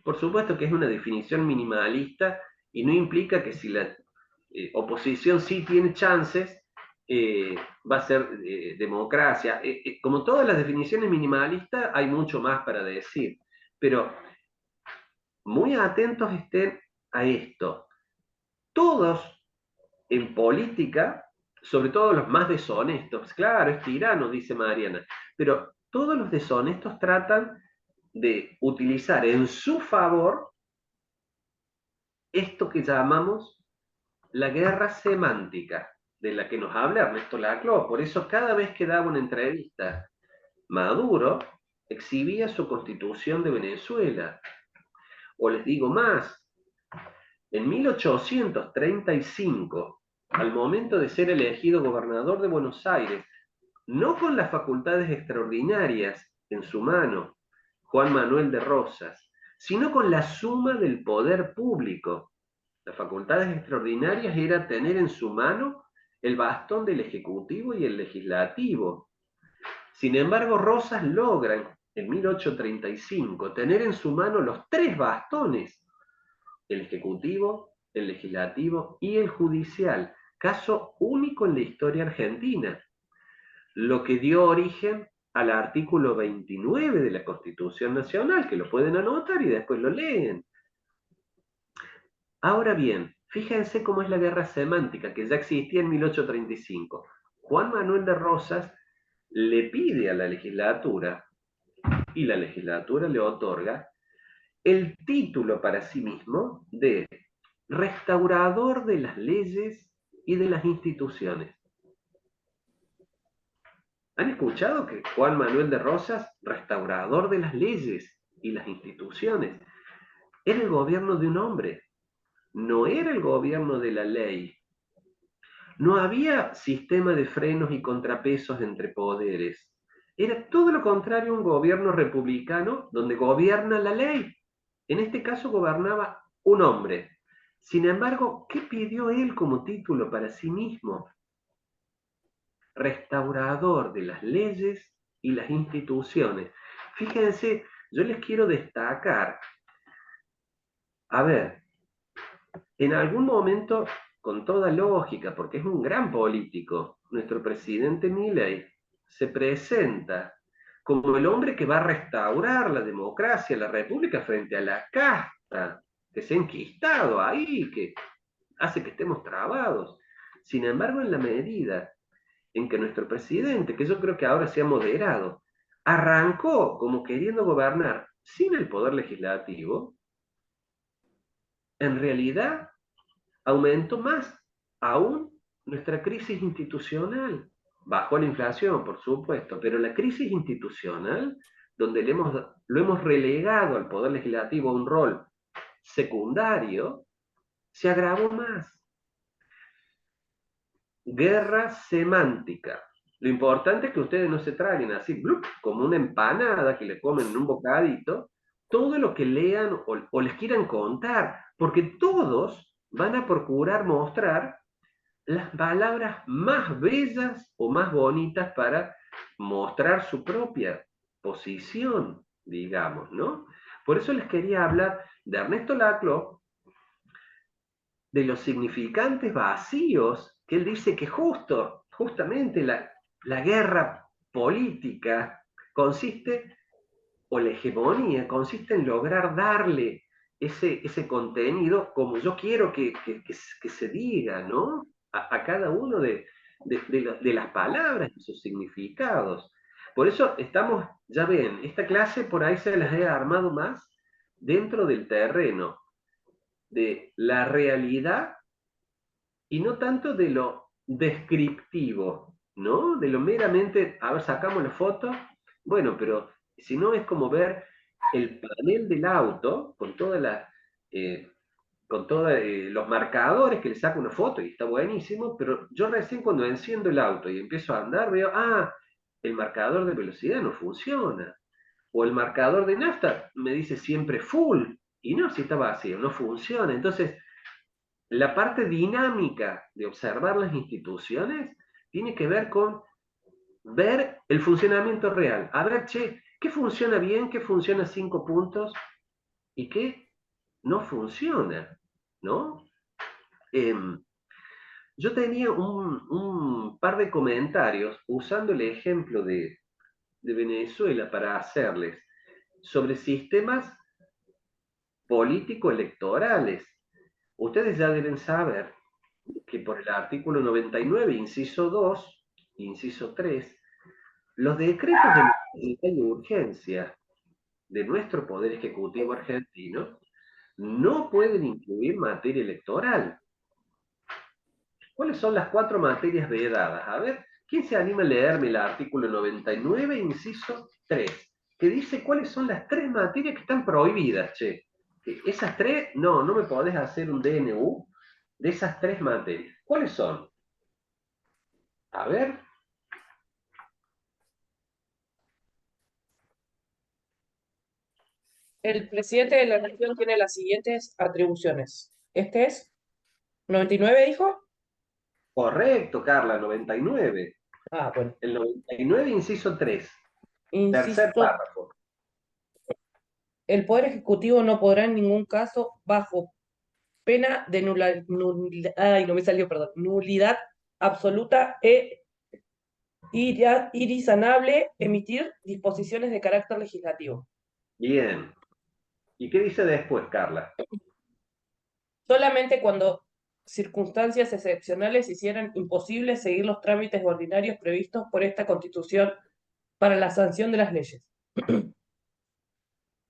por supuesto que es una definición minimalista y no implica que si la oposición sí tiene chances, va a ser democracia. Como todas las definiciones minimalistas, hay mucho más para decir, pero muy atentos estén a esto. Todos en política, sobre todo los más deshonestos, claro, es tirano, dice Mariana, pero todos los deshonestos tratan de utilizar en su favor esto que llamamos la guerra semántica, de la que nos habla Ernesto Laclau. Por eso cada vez que daba una entrevista, Maduro exhibía su constitución de Venezuela. O les digo más, en 1835, al momento de ser elegido gobernador de Buenos Aires, no con las facultades extraordinarias en su mano, Juan Manuel de Rosas, sino con la suma del poder público. Las facultades extraordinarias era tener en su mano el bastón del Ejecutivo y el Legislativo. Sin embargo, Rosas logra en 1835 tener en su mano los tres bastones: el Ejecutivo, el Legislativo y el Judicial, caso único en la historia argentina, lo que dio origen al artículo 29 de la Constitución Nacional, que lo pueden anotar y después lo leen. Ahora bien, fíjense cómo es la guerra semántica, que ya existía en 1835. Juan Manuel de Rosas le pide a la legislatura, y la legislatura le otorga, el título para sí mismo de restaurador de las leyes y de las instituciones. ¿Han escuchado que Juan Manuel de Rosas, restaurador de las leyes y las instituciones? Era el gobierno de un hombre, no era el gobierno de la ley. No había sistema de frenos y contrapesos entre poderes. Era todo lo contrario, un gobierno republicano donde gobierna la ley. En este caso gobernaba un hombre. Sin embargo, ¿qué pidió él como título para sí mismo? Restaurador de las leyes y las instituciones. Fíjense, yo les quiero destacar, a ver, en algún momento, con toda lógica, porque es un gran político, nuestro presidente Milei se presenta como el hombre que va a restaurar la democracia, la república frente a la casta que se ha enquistado ahí, que hace que estemos trabados. Sin embargo, en la medida en que nuestro presidente, que yo creo que ahora se ha moderado, arrancó como queriendo gobernar sin el poder legislativo, en realidad aumentó más aún nuestra crisis institucional. Bajó la inflación, por supuesto, pero la crisis institucional, donde lo hemos relegado al poder legislativo a un rol secundario, se agravó más. Guerra semántica. Lo importante es que ustedes no se traguen así, ¡blup!, como una empanada que le comen en un bocadito, todo lo que lean o les quieran contar, porque todos van a procurar mostrar las palabras más bellas o más bonitas para mostrar su propia posición, digamos, ¿no? Por eso les quería hablar de Ernesto Laclau, de los significantes vacíos, que él dice que justamente la guerra política consiste, o la hegemonía, consiste en lograr darle ese contenido como yo quiero que se diga, ¿no? A cada uno de las palabras y sus significados. Por eso estamos, ya ven, esta clase por ahí se las he armado más dentro del terreno de la realidad y no tanto de lo descriptivo, ¿no? De lo meramente, a ver, sacamos la foto, bueno, pero si no es como ver el panel del auto con todos los marcadores que le saco una foto y está buenísimo, pero yo recién cuando enciendo el auto y empiezo a andar veo, el marcador de velocidad no funciona, o el marcador de nafta me dice siempre full, y no, si está vacío, no funciona. Entonces, La parte dinámica de observar las instituciones tiene que ver con ver el funcionamiento real. A ver, che, ¿qué funciona bien? ¿Qué funciona a 5 puntos? ¿Y qué no funciona? ¿No? Yo tenía un par de comentarios usando el ejemplo de Venezuela para hacerles sobre sistemas político-electorales. Ustedes ya deben saber que por el artículo 99, inciso 2, inciso 3, los decretos de necesidad y urgencia de nuestro Poder Ejecutivo argentino no pueden incluir materia electoral. ¿Cuáles son las 4 materias vedadas? A ver, ¿quién se anima a leerme el artículo 99, inciso 3? Que dice cuáles son las 3 materias que están prohibidas, che. Esas 3, no me podés hacer un DNU de esas 3 materias. ¿Cuáles son? A ver. El presidente de la nación tiene las siguientes atribuciones. ¿Este es? ¿99 dijo? Correcto, Carla, 99. Ah, bueno. El 99, inciso 3. Tercer Insisto, párrafo. el Poder Ejecutivo no podrá en ningún caso, bajo pena de ay, no me salió, perdón, nulidad absoluta e irrisanable, emitir disposiciones de carácter legislativo. Bien. ¿Y qué dice después, Carla? Solamente cuando circunstancias excepcionales hicieran imposible seguir los trámites ordinarios previstos por esta Constitución para la sanción de las leyes.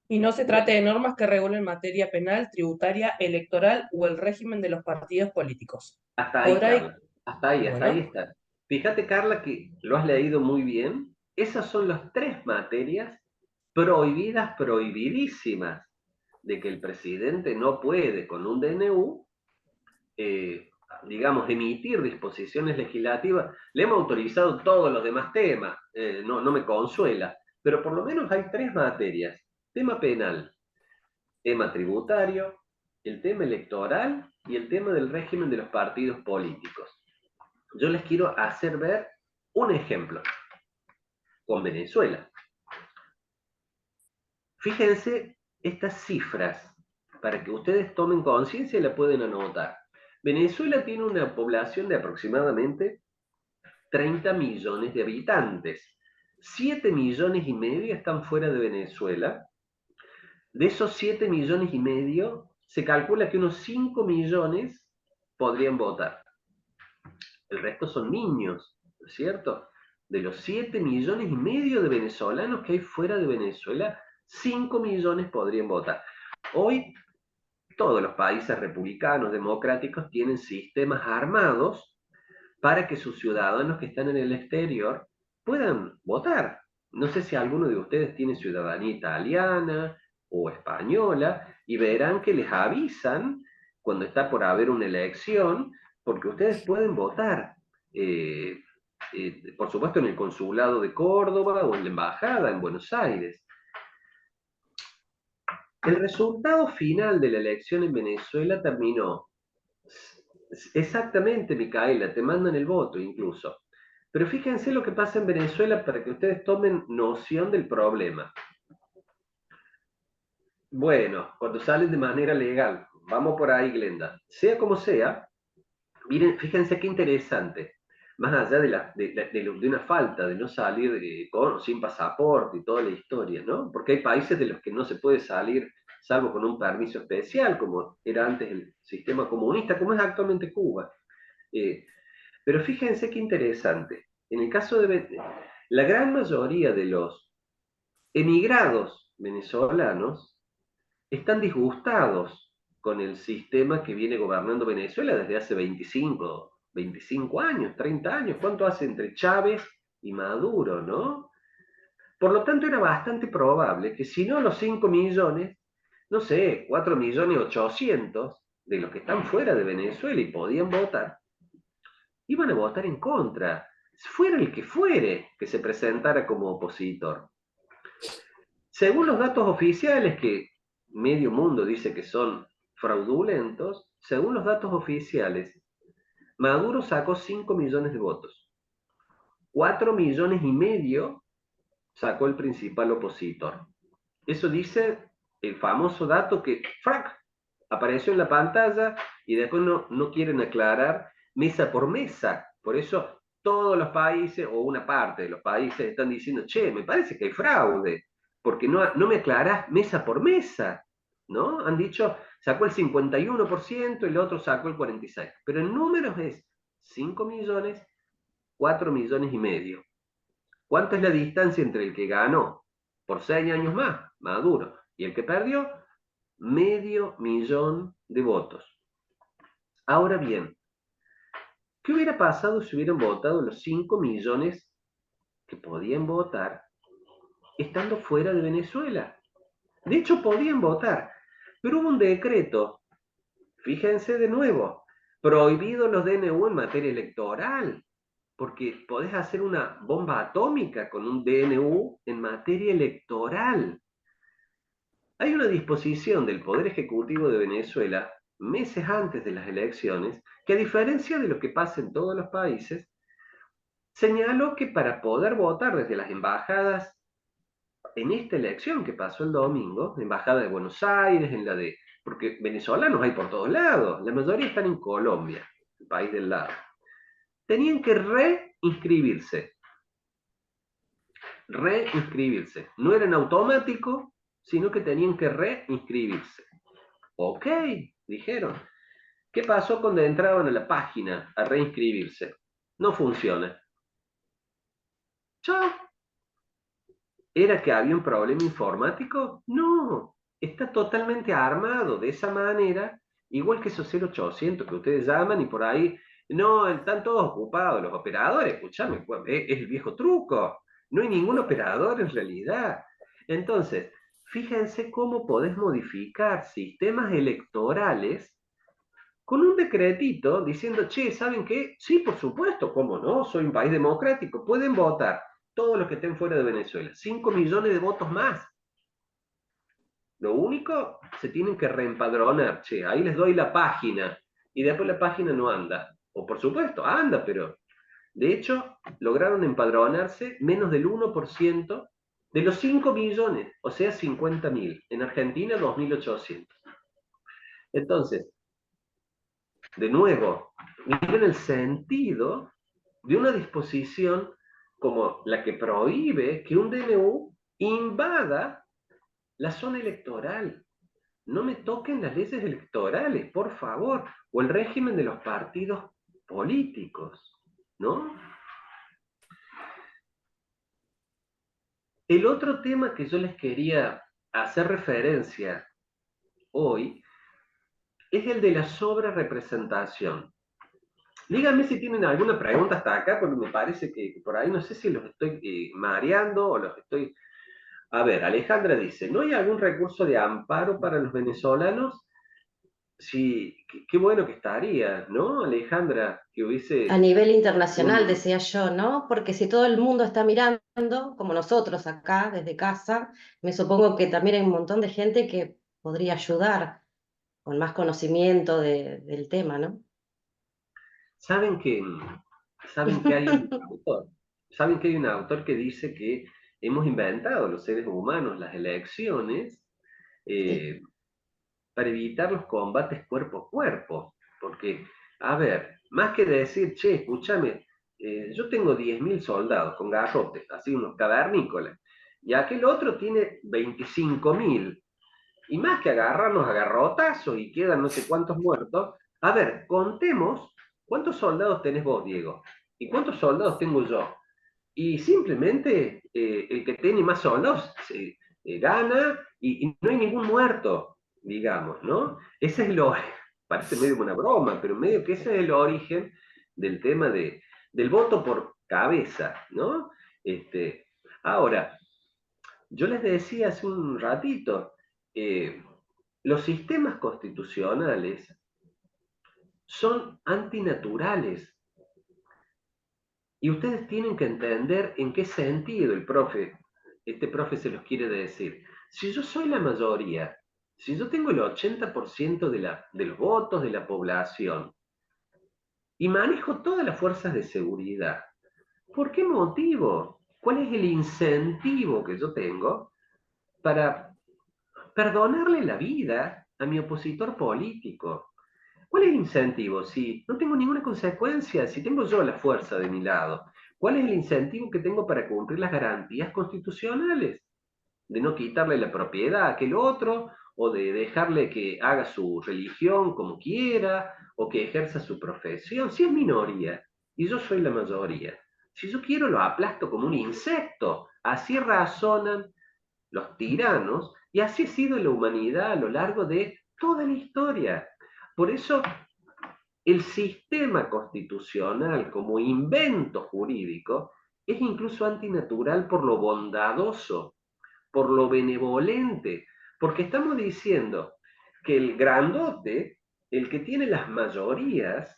Y no se trate de normas que regulen materia penal, tributaria, electoral o el régimen de los partidos políticos. Hasta ahí, Podrá, Carla. Hasta ahí bueno, está. Fíjate, Carla, que lo has leído muy bien. Esas son las 3 materias prohibidas, prohibidísimas, de que el presidente no puede, con un DNU, digamos, emitir disposiciones legislativas. Le hemos autorizado todos los demás temas, no me consuela, pero por lo menos hay 3 materias. Tema penal, tema tributario, el tema electoral y el tema del régimen de los partidos políticos. Yo les quiero hacer ver un ejemplo con Venezuela. Fíjense estas cifras para que ustedes tomen conciencia y la pueden anotar. Venezuela tiene una población de aproximadamente 30 millones de habitantes. 7 millones y medio están fuera de Venezuela. De esos 7 millones y medio, se calcula que unos 5 millones podrían votar. El resto son niños, ¿no es cierto? De los 7 millones y medio de venezolanos que hay fuera de Venezuela, 5 millones podrían votar. Hoy, todos los países republicanos, democráticos, tienen sistemas armados para que sus ciudadanos que están en el exterior puedan votar. No sé si alguno de ustedes tiene ciudadanía italiana o española y verán que les avisan cuando está por haber una elección, porque ustedes pueden votar. Por supuesto en el consulado de Córdoba o en la embajada en Buenos Aires. El resultado final de la elección en Venezuela terminó. Exactamente, Micaela, te mandan el voto incluso. Pero fíjense lo que pasa en Venezuela para que ustedes tomen noción del problema. Bueno, cuando salen de manera legal, vamos por ahí, Glenda. Sea como sea, miren, fíjense qué interesante. Más allá de una falta de no salir con o sin pasaporte y toda la historia, ¿no? Porque hay países de los que no se puede salir salvo con un permiso especial, como era antes el sistema comunista, como es actualmente Cuba. Pero fíjense qué interesante. En el caso de la gran mayoría de los emigrados venezolanos están disgustados con el sistema que viene gobernando Venezuela desde hace 25 años, 30 años. ¿Cuánto hace entre Chávez y Maduro, no? Por lo tanto, era bastante probable que si no los 5 millones, no sé, 4 millones 800 de los que están fuera de Venezuela y podían votar, iban a votar en contra, fuera el que fuere que se presentara como opositor. Según los datos oficiales, que medio mundo dice que son fraudulentos, según los datos oficiales, Maduro sacó 5 millones de votos. 4,5 millones sacó el principal opositor. Eso dice el famoso dato que ¡frac! Apareció en la pantalla y después no quieren aclarar mesa por mesa. Por eso todos los países, o una parte de los países, están diciendo, che, me parece que hay fraude, porque no me aclarás mesa por mesa, ¿no? Han dicho, sacó el 51%, el otro sacó el 46%. Pero en números es 5 millones, 4,5 millones. ¿Cuánto es la distancia entre el que ganó por 6 años más, Maduro, y el que perdió? 500,000 de votos. Ahora bien, ¿qué hubiera pasado si hubieran votado los 5 millones que podían votar estando fuera de Venezuela? De hecho, podían votar, pero hubo un decreto, fíjense de nuevo, prohibido los DNU en materia electoral, porque podés hacer una bomba atómica con un DNU en materia electoral. Hay una disposición del Poder Ejecutivo de Venezuela, meses antes de las elecciones, que a diferencia de lo que pasa en todos los países, señaló que para poder votar desde las embajadas, en esta elección que pasó el domingo, la embajada de Buenos Aires, porque venezolanos hay por todos lados, la mayoría están en Colombia, el país del lado, tenían que reinscribirse. No era en automático, sino que tenían que reinscribirse. Ok, dijeron. ¿Qué pasó cuando entraban a la página a reinscribirse? No funciona. Chao. ¿Era que había un problema informático? No, está totalmente armado de esa manera, igual que esos 0800 que ustedes llaman y por ahí, no, están todos ocupados los operadores, escúchame, es el viejo truco, no hay ningún operador en realidad. Entonces, fíjense cómo podés modificar sistemas electorales con un decretito diciendo, che, ¿saben qué? Sí, por supuesto, ¿cómo no? Soy un país democrático, pueden votar todos los que estén fuera de Venezuela. 5 millones de votos más. Lo único, se tienen que reempadronar, che, ahí les doy la página, y después la página no anda. O por supuesto, anda, pero de hecho, lograron empadronarse menos del 1% de los 5 millones, o sea, 50.000. En Argentina, 2.800. Entonces, de nuevo, miren el sentido de una disposición como la que prohíbe que un DNU invada la zona electoral. No me toquen las leyes electorales, por favor, o el régimen de los partidos políticos, ¿no? El otro tema que yo les quería hacer referencia hoy es el de la sobrerepresentación. Díganme si tienen alguna pregunta hasta acá, porque me parece que por ahí no sé si los estoy mareando o los estoy... A ver, Alejandra dice, ¿no hay algún recurso de amparo para los venezolanos? Sí, qué bueno que estaría, ¿no, Alejandra? Que hubiese... A nivel internacional, decía yo, ¿no? Porque si todo el mundo está mirando, como nosotros acá, desde casa, me supongo que también hay un montón de gente que podría ayudar con más conocimiento del tema, ¿no? ¿Saben que hay un autor? ¿Saben que hay un autor que dice que hemos inventado los seres humanos las elecciones Sí. para evitar los combates cuerpo a cuerpo? Porque, a ver, más que decir, che, escúchame, yo tengo 10.000 soldados con garrotes, así unos cavernícolas, y aquel otro tiene 25.000, y más que agarrarnos a garrotazos y quedan no sé cuántos muertos, a ver, contemos cuántos soldados tenés vos, Diego, y cuántos soldados tengo yo. Y simplemente el que tiene más soldados gana y no hay ningún muerto, digamos, ¿no? Ese es parece medio una broma, pero medio que ese es el origen del tema del voto por cabeza, ¿no? Ahora, yo les decía hace un ratito, los sistemas constitucionales son antinaturales. Y ustedes tienen que entender en qué sentido este profe se los quiere decir. Si yo soy la mayoría Si yo tengo el 80% de los votos de la población y manejo todas las fuerzas de seguridad, ¿por qué motivo? ¿Cuál es el incentivo que yo tengo para perdonarle la vida a mi opositor político? ¿Cuál es el incentivo? Si no tengo ninguna consecuencia, si tengo yo la fuerza de mi lado, ¿cuál es el incentivo que tengo para cumplir las garantías constitucionales? De no quitarle la propiedad a aquel otro, o de dejarle que haga su religión como quiera, o que ejerza su profesión. Si es minoría y yo soy la mayoría, si yo quiero lo aplasto como un insecto. Así razonan los tiranos, y así ha sido la humanidad a lo largo de toda la historia. Por eso el sistema constitucional como invento jurídico es incluso antinatural por lo bondadoso, por lo benevolente, porque estamos diciendo que el grandote, el que tiene las mayorías,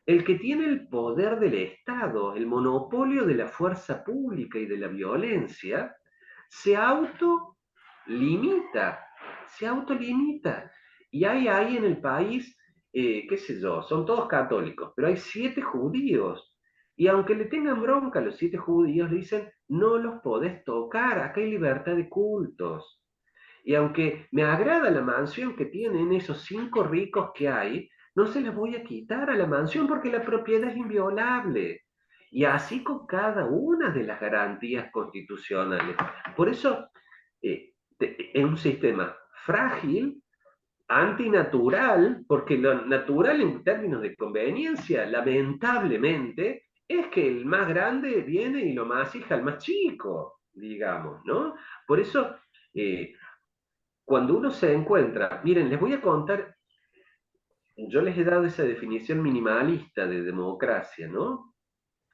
el que tiene el poder del Estado, el monopolio de la fuerza pública y de la violencia, se autolimita, se autolimita. Y hay ahí en el país, qué sé yo, son todos católicos, pero hay 7 judíos. Y aunque le tengan bronca a los 7 judíos, le dicen, no los podés tocar, acá hay libertad de cultos. Y aunque me agrada la mansión que tienen esos 5 ricos que hay, no se las voy a quitar a la mansión porque la propiedad es inviolable. Y así con cada una de las garantías constitucionales. Por eso es un sistema frágil, antinatural, porque lo natural en términos de conveniencia, lamentablemente, es que el más grande viene y lo masija al más chico, digamos, ¿no? Por eso, cuando uno se encuentra, miren, les voy a contar, yo les he dado esa definición minimalista de democracia, ¿no?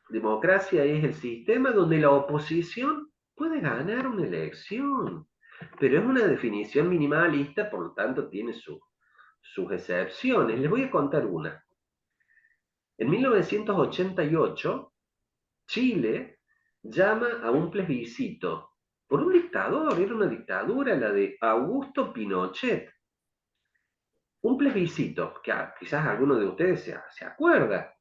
Democracia es el sistema donde la oposición puede ganar una elección, pero es una definición minimalista, por lo tanto tiene sus excepciones. Les voy a contar una. En 1988, Chile llama a un plebiscito por un dictador, era una dictadura, la de Augusto Pinochet. Un plebiscito, que quizás alguno de ustedes se acuerda.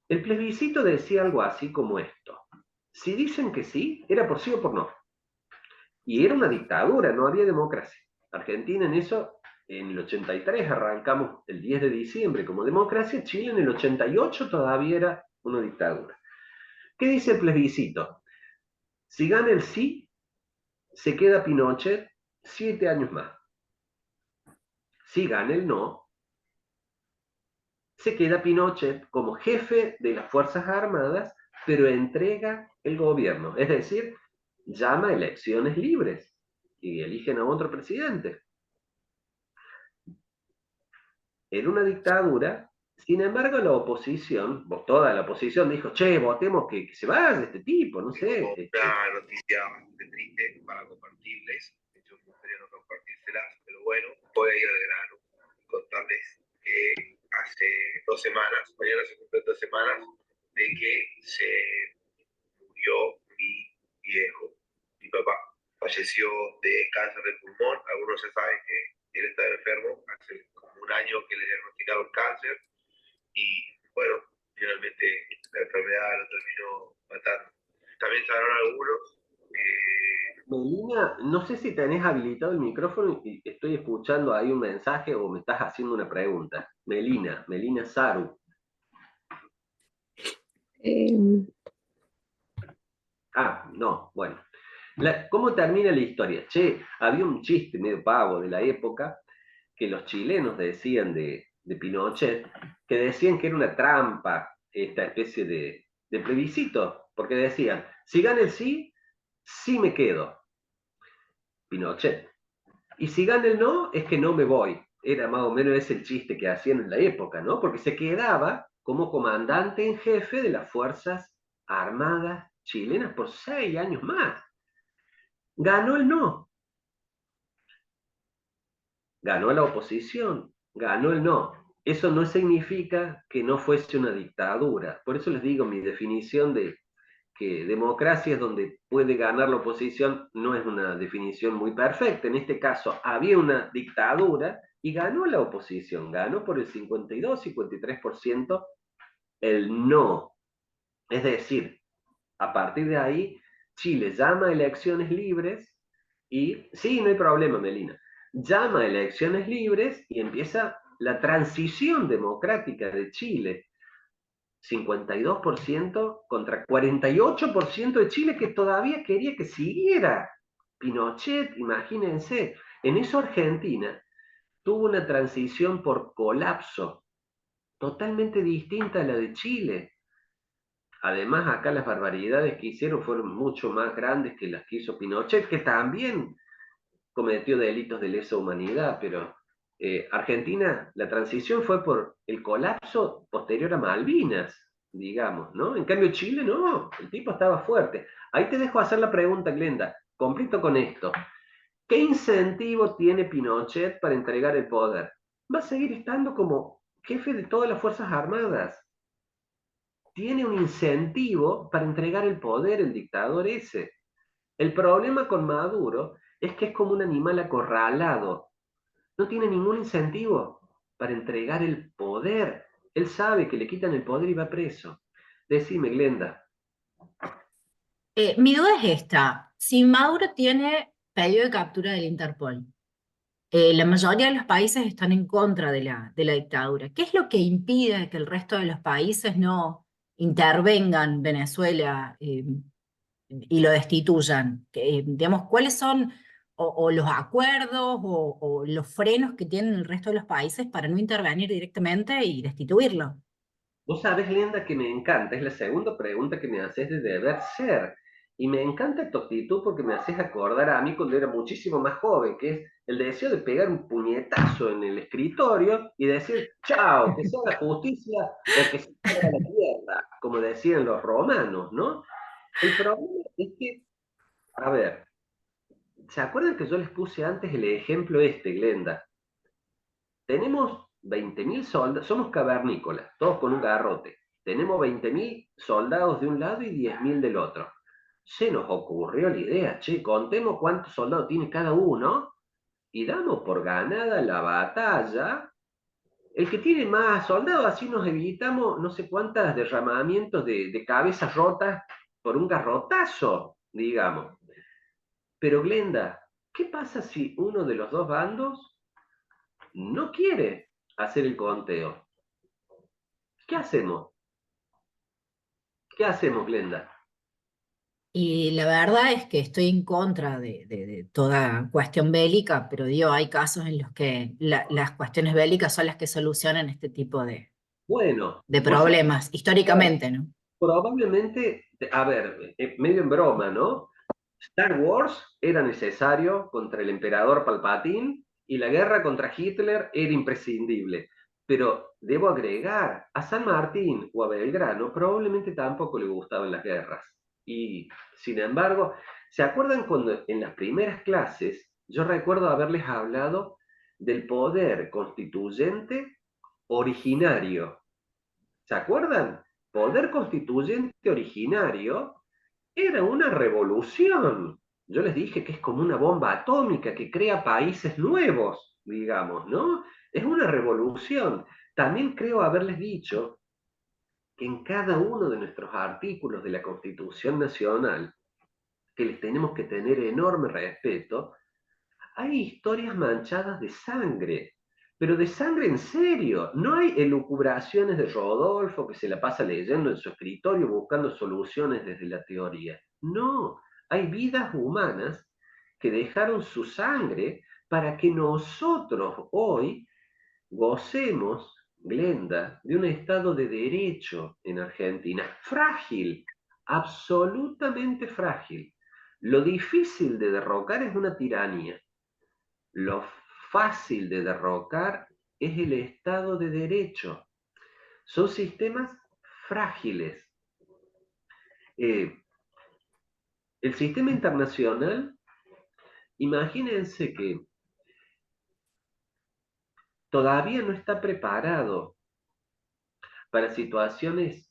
El plebiscito decía algo así como esto. Si dicen que sí, era por sí o por no. Y era una dictadura, no había democracia. Argentina en eso, en el 83 arrancamos el 10 de diciembre como democracia, Chile en el 88 todavía era una dictadura. ¿Qué dice el plebiscito? Si gana el sí, se queda Pinochet 7 años más. Si gana el no, se queda Pinochet como jefe de las Fuerzas Armadas, pero entrega el gobierno. Es decir, llama a elecciones libres y eligen a otro presidente. Era una dictadura, sin embargo la oposición, toda la oposición dijo, che, votemos que se vaya este tipo, no sé. Una noticia bastante triste para compartirles, de hecho me gustaría no compartírselas, pero bueno, voy a ir al grano y contarles que hace 2 semanas, mañana se cumplen 2 semanas, de que se murió mi viejo, mi papá. Falleció de cáncer de pulmón, algunos ya saben que él estaba enfermo, hace como un año que le diagnosticaron cáncer, y bueno, finalmente la enfermedad lo terminó matando. También sabrán algunos. Melina, no sé si tenés habilitado el micrófono y estoy escuchando ahí un mensaje o me estás haciendo una pregunta. Melina Saru. No, bueno. ¿Cómo termina la historia? Che, había un chiste medio pavo de la época que los chilenos decían de Pinochet, que decían que era una trampa esta especie de plebiscito, porque decían, si gana el sí, sí me quedo. Pinochet. Y si gana el no, es que no me voy. Era más o menos ese el chiste que hacían en la época, ¿no? Porque se quedaba como comandante en jefe de las Fuerzas Armadas chilenas por 6 años más. Ganó el no. Ganó la oposición. Ganó el no. Eso no significa que no fuese una dictadura. Por eso les digo mi definición de que democracia es donde puede ganar la oposición, no es una definición muy perfecta. En este caso, había una dictadura y ganó la oposición, ganó por el 52-53% el no. Es decir, a partir de ahí, Chile llama a elecciones libres y, sí, no hay problema, Melina, llama a elecciones libres y empieza la transición democrática de Chile. 52% contra 48% de Chile que todavía quería que siguiera Pinochet, imagínense. En eso Argentina tuvo una transición por colapso totalmente distinta a la de Chile. Además, acá las barbaridades que hicieron fueron mucho más grandes que las que hizo Pinochet, que también cometió delitos de lesa humanidad, pero Argentina, la transición fue por el colapso posterior a Malvinas, digamos, ¿no? En cambio Chile no, el tipo estaba fuerte. Ahí te dejo hacer la pregunta, Glenda, completo con esto. ¿Qué incentivo tiene Pinochet para entregar el poder? Va a seguir estando como jefe de todas las Fuerzas Armadas. Tiene un incentivo para entregar el poder el dictador ese. El problema con Maduro es que es como un animal acorralado. No tiene ningún incentivo para entregar el poder. Él sabe que le quitan el poder y va preso. Decime, Glenda. Mi duda es esta. Si Maduro tiene pedido de captura del Interpol, la mayoría de los países están en contra de la dictadura. ¿Qué es lo que impide que el resto de los países no intervengan en Venezuela y lo destituyan? Digamos, ¿cuáles son o los acuerdos o los frenos que tienen el resto de los países para no intervenir directamente y destituirlo? Vos sabés, Glenda, que me encanta. Es la segunda pregunta que me haces de deber ser. Y me encanta tu actitud porque me haces acordar a mí cuando era muchísimo más joven, que es el deseo de pegar un puñetazo en el escritorio y decir, chao, que sea la justicia o que se haga la tierra, como decían los romanos, ¿no? El problema es que, a ver, ¿se acuerdan que yo les puse antes el ejemplo este, Glenda? Tenemos 20.000 soldados, somos cavernícolas, todos con un garrote. Tenemos 20.000 soldados de un lado y 10.000 del otro. Se nos ocurrió la idea, che, contemos cuántos soldados tiene cada uno y damos por ganada la batalla. El que tiene más soldados, así nos evitamos no sé cuántos derramamientos de cabezas rotas por un garrotazo, digamos. Pero Glenda, ¿qué pasa si uno de los dos bandos no quiere hacer el conteo? ¿Qué hacemos? ¿Qué hacemos, Glenda? Y la verdad es que estoy en contra de toda cuestión bélica, pero digo, hay casos en los que las cuestiones bélicas son las que solucionan este tipo Bueno, de vos sabés, problemas, históricamente, ¿no? probablemente, a ver, medio en broma, ¿no? Star Wars era necesario contra el emperador Palpatine y la guerra contra Hitler era imprescindible. Pero debo agregar, a San Martín o a Belgrano probablemente tampoco le gustaban las guerras. Y, sin embargo, ¿se acuerdan cuando en las primeras clases yo recuerdo haberles hablado del poder constituyente originario? ¿Se acuerdan? Poder constituyente originario era una revolución. Yo les dije que es como una bomba atómica que crea países nuevos, digamos, ¿no? Es una revolución. También creo haberles dicho que en cada uno de nuestros artículos de la Constitución Nacional, que les tenemos que tener enorme respeto, hay historias manchadas de sangre, pero de sangre en serio. No hay elucubraciones de Rodolfo que se la pasa leyendo en su escritorio buscando soluciones desde la teoría. No, hay vidas humanas que dejaron su sangre para que nosotros hoy gocemos, Glenda, de un Estado de derecho en Argentina. Frágil, absolutamente frágil. Lo difícil de derrocar es una tiranía. Lo fácil de derrocar es el Estado de Derecho. Son sistemas frágiles. Eh, el sistema internacional, imagínense que todavía no está preparado para situaciones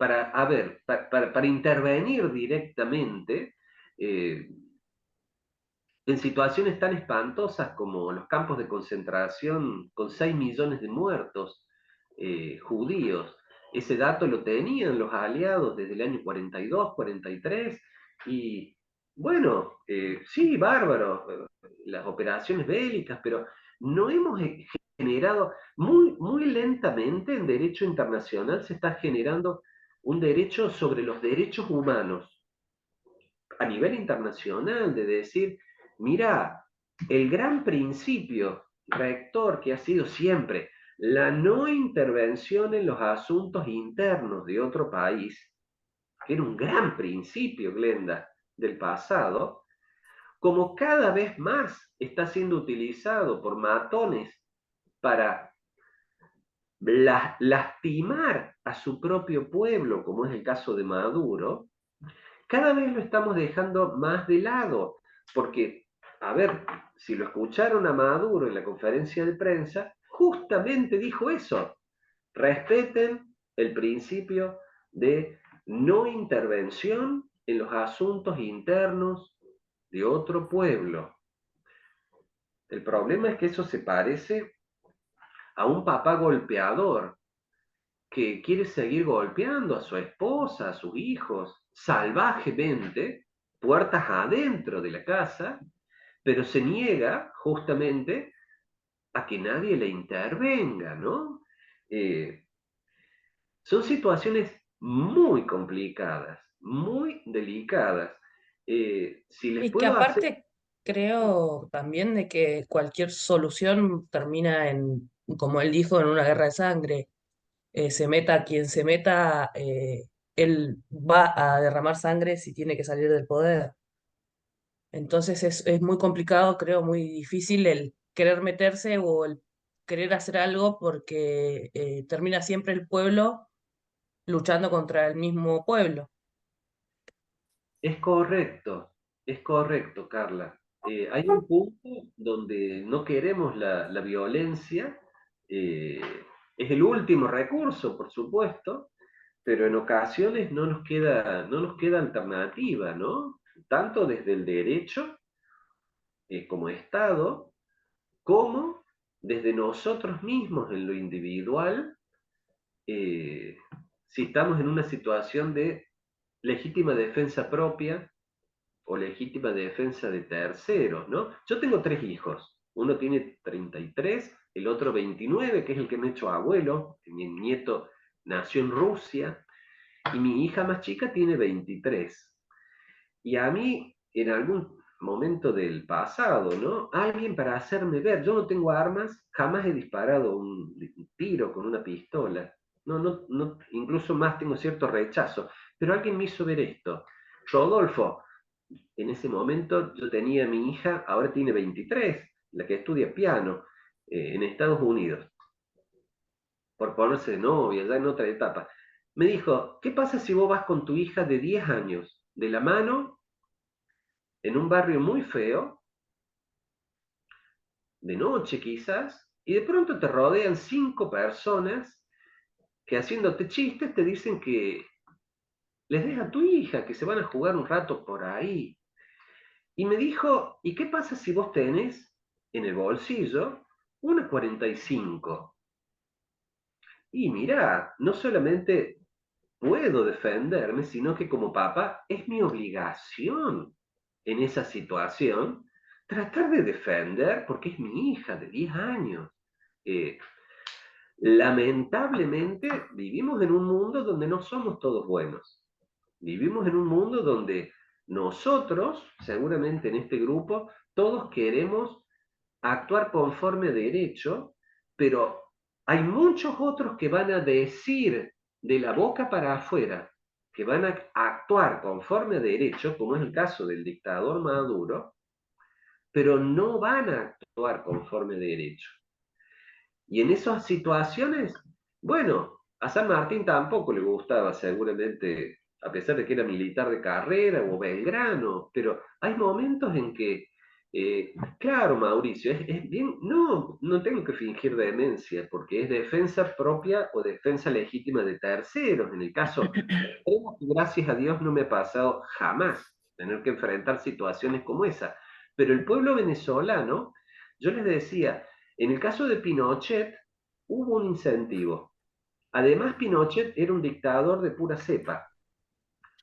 para intervenir directamente en situaciones tan espantosas como los campos de concentración con 6 millones de muertos judíos. Ese dato lo tenían los aliados desde el año 42, 43, y bueno, sí, bárbaro, las operaciones bélicas, pero no hemos generado, muy lentamente en derecho internacional se está generando un derecho sobre los derechos humanos a nivel internacional, de decir, mira, el gran principio rector que ha sido siempre la no intervención en los asuntos internos de otro país, que era un gran principio, Glenda, del pasado, como cada vez más está siendo utilizado por matones para lastimar a su propio pueblo, como es el caso de Maduro, cada vez lo estamos dejando más de lado, porque, a ver, si lo escucharon a Maduro en la conferencia de prensa, justamente dijo eso: respeten el principio de no intervención en los asuntos internos de otro pueblo. El problema es que eso se parece a un papá golpeador que quiere seguir golpeando a su esposa, a sus hijos, salvajemente, puertas adentro de la casa, pero se niega justamente a que nadie le intervenga, ¿no? Son situaciones muy complicadas, muy delicadas. Si les Y que puedo hacer... aparte creo también de que cualquier solución termina en, como él dijo, en una guerra de sangre. Se meta quien se meta, él va a derramar sangre si tiene que salir del poder. Entonces es muy complicado, creo, muy difícil el querer meterse o el querer hacer algo porque termina siempre el pueblo luchando contra el mismo pueblo. Es correcto, Carla. Hay un punto donde no queremos la violencia, eh, es el último recurso, por supuesto, pero en ocasiones no nos queda alternativa, ¿no? Tanto desde el derecho como Estado, como desde nosotros mismos en lo individual, eh, si estamos en una situación de legítima defensa propia o legítima defensa de terceros, ¿no? Yo tengo 3 hijos, uno tiene 33, el otro 29, que es el que me ha hecho abuelo, mi nieto nació en Rusia, y mi hija más chica tiene 23. Y a mí, en algún momento del pasado, ¿no? Alguien para hacerme ver, yo no tengo armas, jamás he disparado un tiro con una pistola, no, incluso más tengo cierto rechazo, pero alguien me hizo ver esto. Rodolfo, en ese momento yo tenía a mi hija, ahora tiene 23, la que estudia piano en Estados Unidos, por ponerse de novia, ya en otra etapa. Me dijo, ¿qué pasa si vos vas con tu hija de 10 años, de la mano, en un barrio muy feo, de noche quizás, y de pronto te rodean 5 personas que haciéndote chistes te dicen que les deja a tu hija, que se van a jugar un rato por ahí? Y me dijo, ¿y qué pasa si vos tenés en el bolsillo una 45? Y mirá, no solamente puedo defenderme, sino que como papá es mi obligación en esa situación tratar de defender, porque es mi hija de 10 años. Eh, Lamentablemente vivimos en un mundo donde no somos todos buenos. Vivimos en un mundo donde nosotros, seguramente en este grupo, todos queremos actuar conforme a derecho, pero hay muchos otros que van a decir de la boca para afuera que van a actuar conforme a derecho, como es el caso del dictador Maduro, pero no van a actuar conforme a derecho. Y en esas situaciones, bueno, a San Martín tampoco le gustaba seguramente, a pesar de que era militar de carrera o Belgrano, pero hay momentos en que Claro, Mauricio, es bien, no tengo que fingir demencia, porque es defensa propia o defensa legítima de terceros. En el caso, gracias a Dios no me ha pasado jamás tener que enfrentar situaciones como esa. Pero el pueblo venezolano, yo les decía, en el caso de Pinochet hubo un incentivo. Además, Pinochet era un dictador de pura cepa.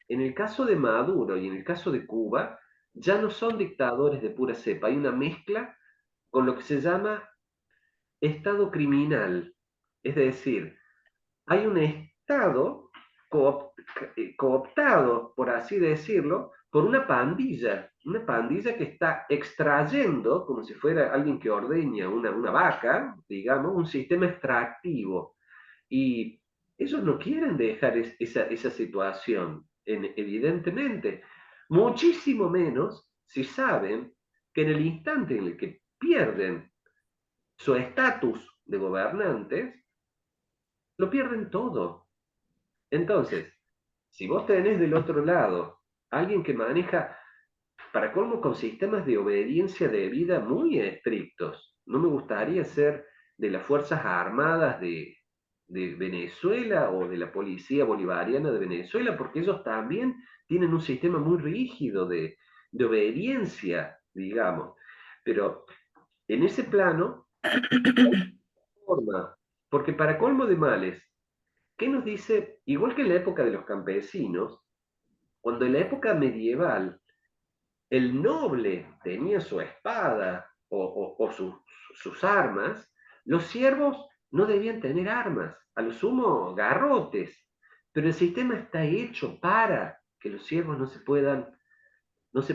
En el caso de Maduro y en el caso de Cuba, ya no son dictadores de pura cepa, hay una mezcla con lo que se llama Estado criminal. Es decir, hay un Estado cooptado, por así decirlo, por una pandilla que está extrayendo, como si fuera alguien que ordeña una vaca, digamos, un sistema extractivo. Y ellos no quieren dejar esa situación, evidentemente. Muchísimo menos si saben que en el instante en el que pierden su estatus de gobernantes, lo pierden todo. Entonces, si vos tenés del otro lado alguien que maneja, para colmo, con sistemas de obediencia debida muy estrictos, no me gustaría ser de las Fuerzas Armadas de Venezuela o de la Policía Bolivariana de Venezuela, porque ellos también tienen un sistema muy rígido de obediencia, digamos. Pero en ese plano, forma, porque para colmo de males, ¿qué nos dice? Igual que en la época de los campesinos, cuando en la época medieval el noble tenía su espada o sus armas, los siervos no debían tener armas, a lo sumo garrotes, pero el sistema está hecho para que los siervos no se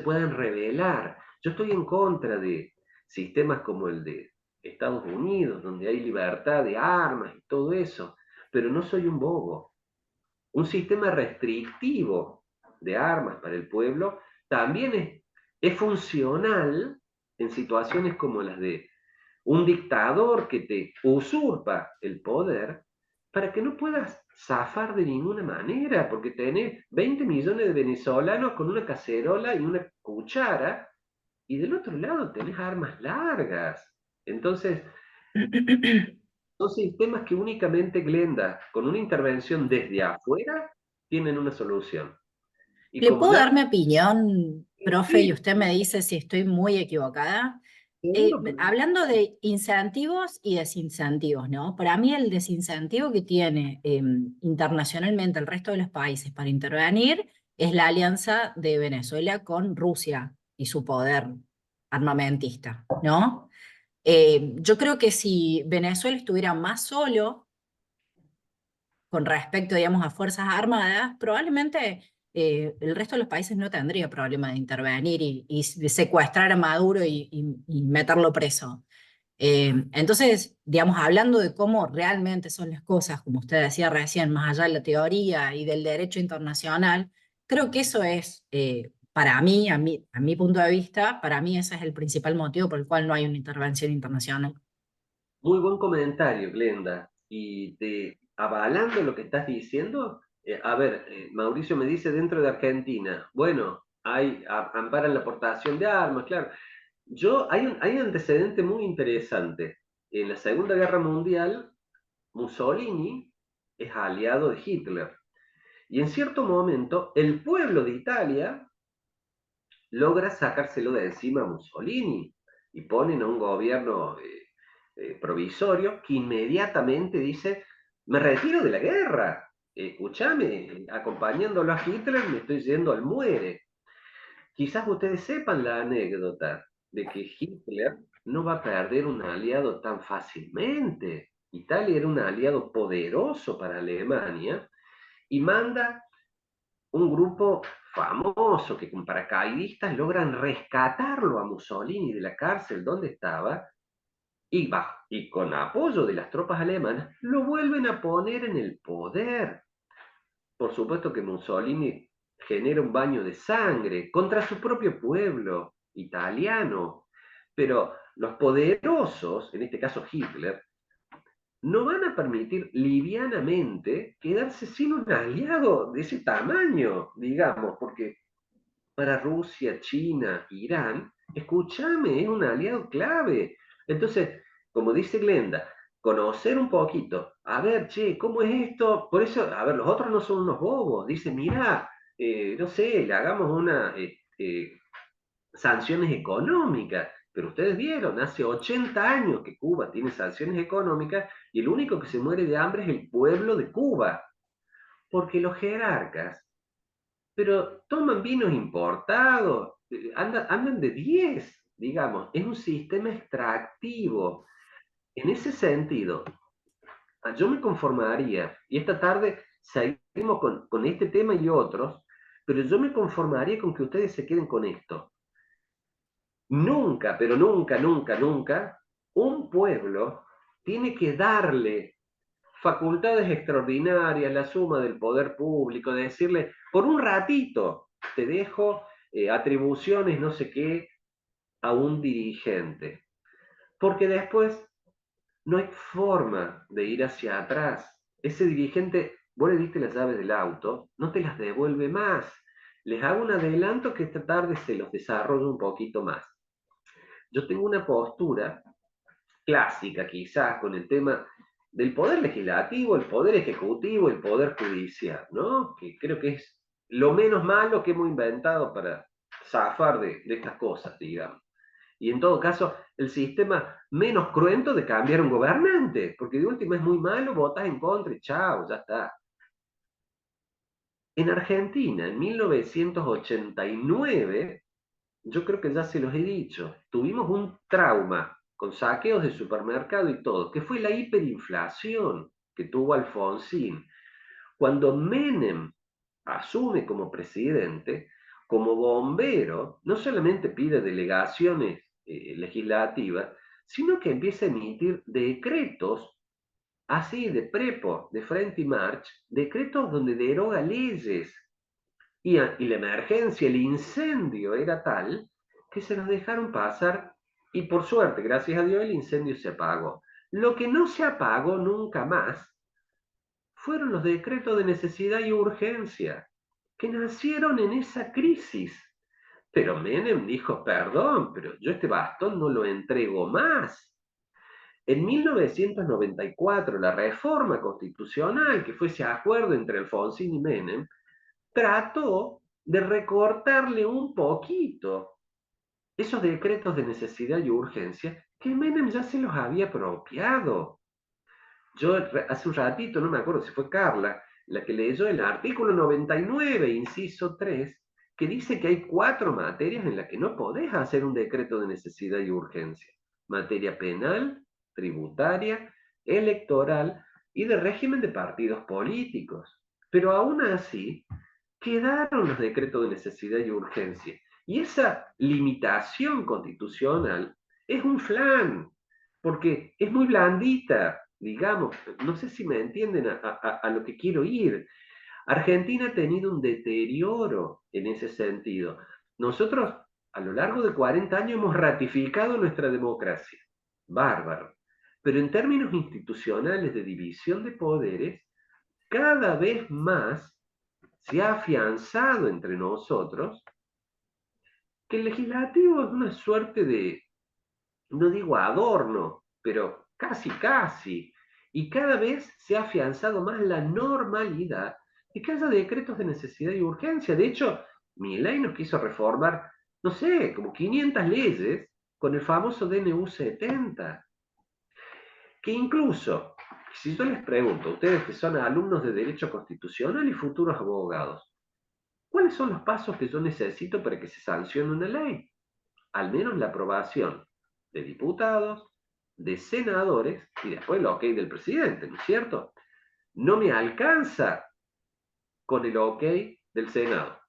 puedan rebelar. Yo estoy en contra de sistemas como el de Estados Unidos, donde hay libertad de armas y todo eso, pero no soy un bobo. Un sistema restrictivo de armas para el pueblo también es funcional en situaciones como las de un dictador que te usurpa el poder para que no puedas zafar de ninguna manera, porque tenés 20 millones de venezolanos con una cacerola y una cuchara, y del otro lado tenés armas largas. Entonces, son sistemas que únicamente, Glenda, con una intervención desde afuera, tienen una solución. Y ¿Le como puedo dar nadie... mi opinión, profe, y Sí, usted me dice si estoy muy equivocada? seguro, pero Hablando de incentivos y desincentivos, ¿no? Para mí el desincentivo que tiene internacionalmente el resto de los países para intervenir es la alianza de Venezuela con Rusia y su poder armamentista, ¿no? Yo creo que si Venezuela estuviera más solo con respecto, digamos, a Fuerzas Armadas, probablemente el resto de los países no tendría problema de intervenir y secuestrar a Maduro y meterlo preso. Entonces, digamos, hablando de cómo realmente son las cosas, como usted decía recién, más allá de la teoría y del derecho internacional, creo que eso es, para mí, a mi punto de vista, para mí ese es el principal motivo por el cual no hay una intervención internacional. muy buen comentario, Glenda. Y avalando lo que estás diciendo, a ver, Mauricio me dice dentro de Argentina, bueno, amparan la aportación de armas, claro. Hay un antecedente muy interesante. En la Segunda Guerra Mundial, Mussolini es aliado de Hitler. Y en cierto momento, el pueblo de Italia logra sacárselo de encima a Mussolini y ponen a un gobierno provisorio que inmediatamente dice, me retiro de la guerra, escúchame, acompañándolo a Hitler me estoy yendo al muere. Quizás ustedes sepan la anécdota de que Hitler no va a perder un aliado tan fácilmente. Italia era un aliado poderoso para Alemania y manda un grupo famoso que con paracaidistas logran rescatarlo a Mussolini de la cárcel donde estaba y con apoyo de las tropas alemanas lo vuelven a poner en el poder. Por supuesto que Mussolini genera un baño de sangre contra su propio pueblo italiano, pero los poderosos, en este caso Hitler, no van a permitir livianamente quedarse sin un aliado de ese tamaño, digamos, porque para Rusia, China, Irán, Escúchame, es un aliado clave. Entonces, como dice Glenda, conocer un poquito, a ver, che, ¿cómo es esto? Por eso, a ver, los otros no son unos bobos. Dice, mirá, no sé, le hagamos una sanciones económicas. Pero ustedes vieron, hace 80 años que Cuba tiene sanciones económicas y el único que se muere de hambre es el pueblo de Cuba. Porque los jerarcas, pero toman vinos importados, andan de 10, digamos, es un sistema extractivo. En ese sentido, yo me conformaría, y esta tarde seguimos con este tema y otros, pero yo me conformaría con que ustedes se queden con esto. Nunca, pero nunca, nunca, nunca, un pueblo tiene que darle facultades extraordinarias, la suma del poder público, de decirle, por un ratito te dejo atribuciones, no sé qué, a un dirigente. Porque después no hay forma de ir hacia atrás. Ese dirigente, vos le diste las llaves del auto, no te las devuelve más. Les hago un adelanto que esta tarde se los desarrollo un poquito más. Yo tengo una postura clásica quizás con el tema del poder legislativo, el poder ejecutivo, el poder judicial, ¿no? Que creo que es lo menos malo que hemos inventado para zafar de estas cosas, digamos. Y en todo caso, el sistema menos cruento de cambiar un gobernante, porque de última es muy malo, votas en contra y chao, ya está. En Argentina, en 1989, yo creo que ya se los he dicho, tuvimos un trauma con saqueos de supermercado y todo, que fue la hiperinflación que tuvo Alfonsín. Cuando Menem asume como presidente, como bombero, no solamente pide delegaciones legislativas, sino que empieza a emitir decretos así de prepo, de frente y march, decretos donde deroga leyes. Y la emergencia, el incendio era tal que se nos dejaron pasar y por suerte, gracias a Dios, el incendio se apagó. Lo que no se apagó nunca más fueron los decretos de necesidad y urgencia que nacieron en esa crisis. Pero Menem dijo, perdón, pero yo este bastón no lo entrego más. En 1994, la reforma constitucional, que fue ese acuerdo entre Alfonsín y Menem, trató de recortarle un poquito esos decretos de necesidad y urgencia que Menem ya se los había apropiado. Yo hace un ratito, no me acuerdo si fue Carla, la que leyó el artículo 99, inciso 3, que dice que hay 4 materias en las que no podés hacer un decreto de necesidad y urgencia. Materia penal, tributaria, electoral y de régimen de partidos políticos. Pero aún así, quedaron los decretos de necesidad y urgencia. Y esa limitación constitucional es un flan, porque es muy blandita, digamos, no sé si me entienden a lo que quiero ir. Argentina ha tenido un deterioro en ese sentido. Nosotros a lo largo de 40 años hemos ratificado nuestra democracia. Bárbaro. Pero en términos institucionales de división de poderes, cada vez más se ha afianzado entre nosotros que el legislativo es una suerte de, no digo adorno, pero casi casi, y cada vez se ha afianzado más la normalidad de que haya decretos de necesidad y urgencia. De hecho, Milei nos quiso reformar, no sé, como 500 leyes con el famoso DNU 70, que incluso, si yo les pregunto, ustedes que son alumnos de Derecho Constitucional y futuros abogados, ¿cuáles son los pasos que yo necesito para que se sancione una ley? Al menos la aprobación de diputados, de senadores y después el ok del presidente, ¿no es cierto? No me alcanza con el ok del Senado.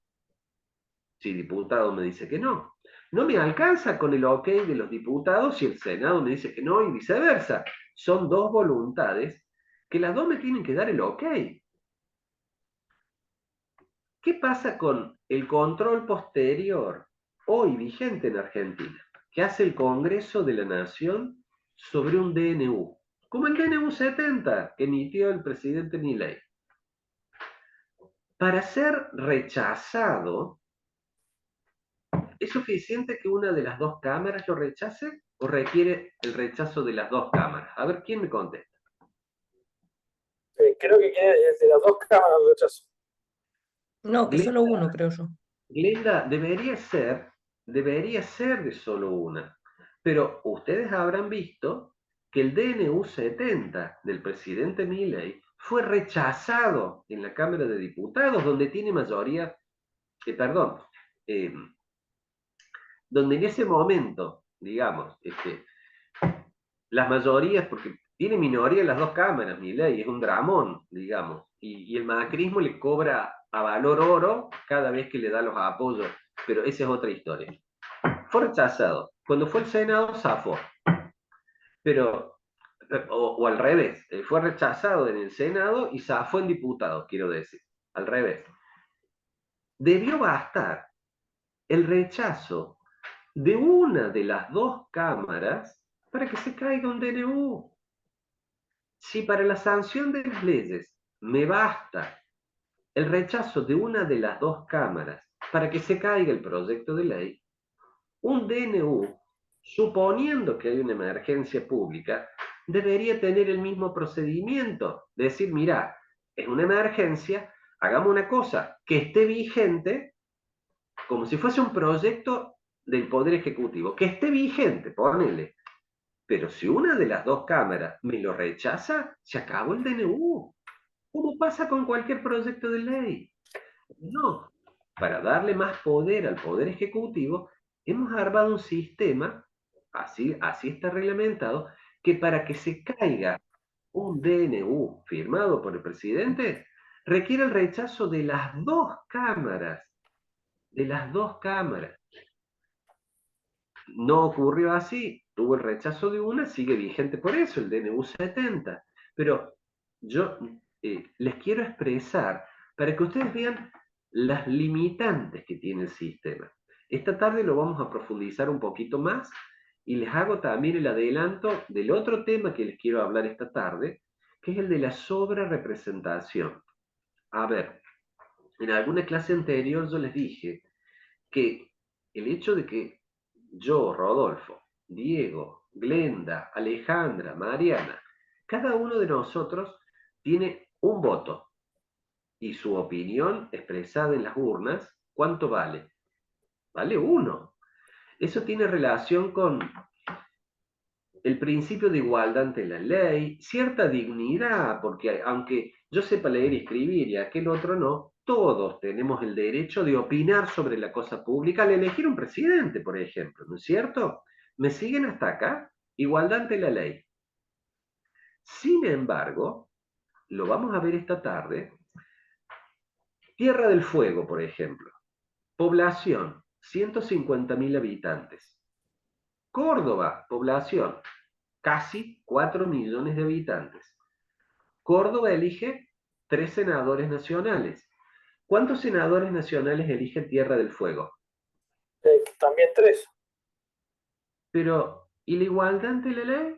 Si el diputado me dice que no. No me alcanza con el ok de los diputados si el Senado me dice que no y viceversa. Son dos voluntades que las dos me tienen que dar el ok. ¿Qué pasa con el control posterior hoy vigente en Argentina, que hace el Congreso de la Nación sobre un DNU, como el DNU 70 que emitió el presidente Milei? Para ser rechazado, ¿es suficiente que una de las dos cámaras lo rechace o requiere el rechazo de las dos cámaras? A ver, ¿quién me contesta? Creo que es de las dos cámaras el rechazo. No, que solo uno, creo yo. Glenda, debería ser de solo una. Pero ustedes habrán visto que el DNU 70 del presidente Milei fue rechazado en la Cámara de Diputados, donde tiene mayoría, donde en ese momento, digamos, las mayorías, porque tiene minoría en las dos cámaras, Milei, es un dramón, digamos, y el macrismo le cobra a valor oro cada vez que le da los apoyos, pero esa es otra historia. Fue rechazado. Cuando fue al Senado, zafó. Pero, o al revés, fue rechazado en el Senado y zafó en diputados, quiero decir, al revés. Debió bastar el rechazo de una de las dos cámaras para que se caiga un DNU. Si para la sanción de las leyes me basta el rechazo de una de las dos cámaras para que se caiga el proyecto de ley, un DNU, suponiendo que hay una emergencia pública, debería tener el mismo procedimiento. Decir, mira, es una emergencia, hagamos una cosa, que esté vigente, como si fuese un proyecto del Poder Ejecutivo, que esté vigente, ponele. Pero si una de las dos cámaras me lo rechaza, se acabó el DNU. Como pasa con cualquier proyecto de ley. No, para darle más poder al Poder Ejecutivo, hemos armado un sistema, así está reglamentado, que para que se caiga un DNU firmado por el presidente, requiere el rechazo de las dos cámaras. De las dos cámaras. No ocurrió así, tuvo el rechazo de una, sigue vigente por eso, el DNU 70. Pero yo les quiero expresar para que ustedes vean las limitantes que tiene el sistema. Esta tarde lo vamos a profundizar un poquito más y les hago también el adelanto del otro tema que les quiero hablar esta tarde, que es el de la sobrerepresentación. A ver, en alguna clase anterior yo les dije que el hecho de que yo, Rodolfo, Diego, Glenda, Alejandra, Mariana, cada uno de nosotros tiene un voto y su opinión expresada en las urnas, ¿cuánto vale? Vale 1. Eso tiene relación con el principio de igualdad ante la ley, cierta dignidad, porque aunque yo sepa leer y escribir y aquel otro no, todos tenemos el derecho de opinar sobre la cosa pública al elegir un presidente, por ejemplo, ¿no es cierto? ¿Me siguen hasta acá? Igualdad ante la ley. Sin embargo, lo vamos a ver esta tarde, Tierra del Fuego, por ejemplo, población, 150.000 habitantes. Córdoba, población, casi 4 millones de habitantes. Córdoba elige 3 senadores nacionales. ¿Cuántos senadores nacionales elige Tierra del Fuego? También 3. Pero, ¿y la igualdad ante la ley?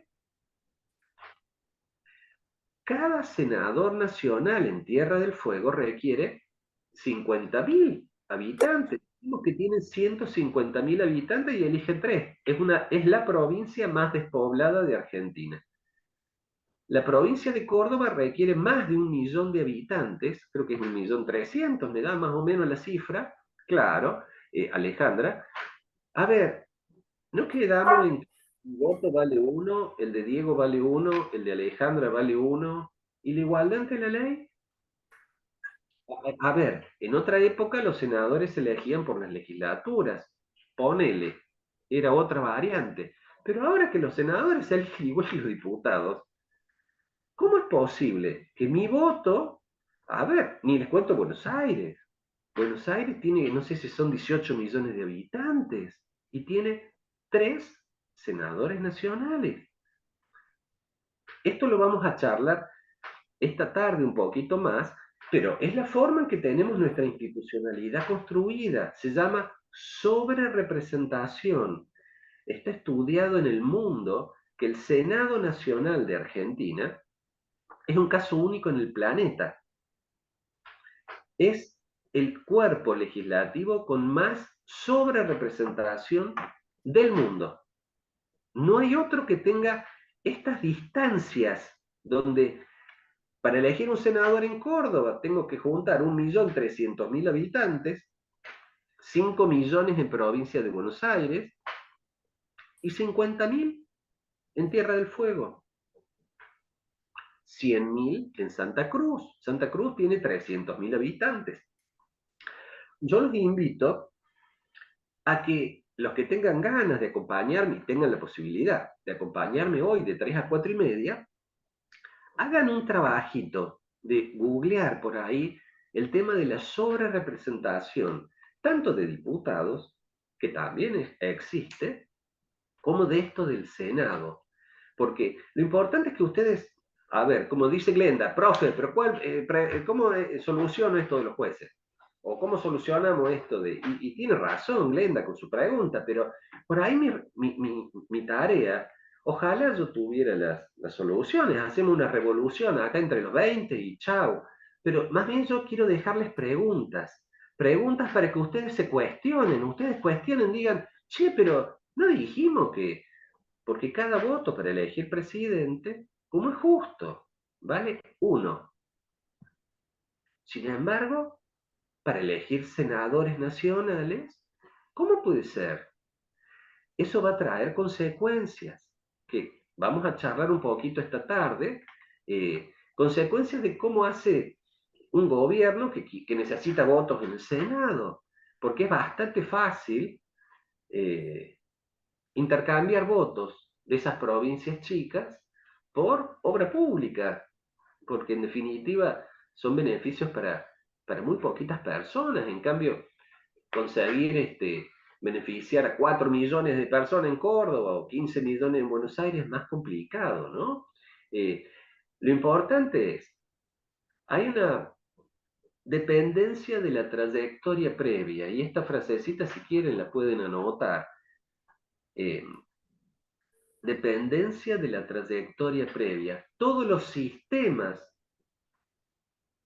Cada senador nacional en Tierra del Fuego requiere 50.000 habitantes. Decimos que tienen 150.000 habitantes y elige 3. Es la provincia más despoblada de Argentina. La provincia de Córdoba requiere más de 1 millón de habitantes, creo que es 1.300.000, me da más o menos la cifra, claro, Alejandra. A ver, ¿no quedamos en que mi voto vale 1, el de Diego vale 1, el de Alejandra vale 1, y la igualdad ante la ley? A ver, en otra época los senadores se elegían por las legislaturas, ponele, era otra variante, pero ahora que los senadores se eligen igual que los diputados, ¿cómo es posible que mi voto, a ver, ni les cuento Buenos Aires tiene, no sé si son 18 millones de habitantes, y tiene 3 senadores nacionales? Esto lo vamos a charlar esta tarde un poquito más, pero es la forma en que tenemos nuestra institucionalidad construida, se llama sobrerepresentación. Está estudiado en el mundo que el Senado Nacional de Argentina es un caso único en el planeta. Es el cuerpo legislativo con más sobrerepresentación del mundo. No hay otro que tenga estas distancias donde para elegir un senador en Córdoba tengo que juntar 1.300.000 habitantes, 5 millones en provincia de Buenos Aires y 50.000 en Tierra del Fuego. 100.000 en Santa Cruz. Santa Cruz tiene 300.000 habitantes. Yo los invito a que los que tengan ganas de acompañarme y tengan la posibilidad de acompañarme hoy de 3 a 4 y media, hagan un trabajito de googlear por ahí el tema de la sobrerepresentación, tanto de diputados, que también existe, como de esto del Senado. Porque lo importante es que ustedes, a ver, como dice Glenda, profe, pero ¿cómo soluciono esto de los jueces? ¿O cómo solucionamos esto de...? Y tiene razón Glenda con su pregunta, pero por ahí mi tarea, ojalá yo tuviera las soluciones, hacemos una revolución acá entre los 20 y chau. Pero más bien yo quiero dejarles preguntas para que ustedes se cuestionen, digan, che, pero no dijimos que... Porque cada voto para elegir presidente, como es justo, vale 1. Sin embargo, para elegir senadores nacionales, ¿cómo puede ser? Eso va a traer consecuencias, que vamos a charlar un poquito esta tarde, consecuencias de cómo hace un gobierno que necesita votos en el Senado, porque es bastante fácil intercambiar votos de esas provincias chicas por obra pública, porque en definitiva son beneficios para muy poquitas personas. En cambio, conseguir beneficiar a 4 millones de personas en Córdoba o 15 millones en Buenos Aires es más complicado, ¿no? Lo importante es, hay una dependencia de la trayectoria previa, y esta frasecita si quieren la pueden anotar. Dependencia de la trayectoria previa. Todos los sistemas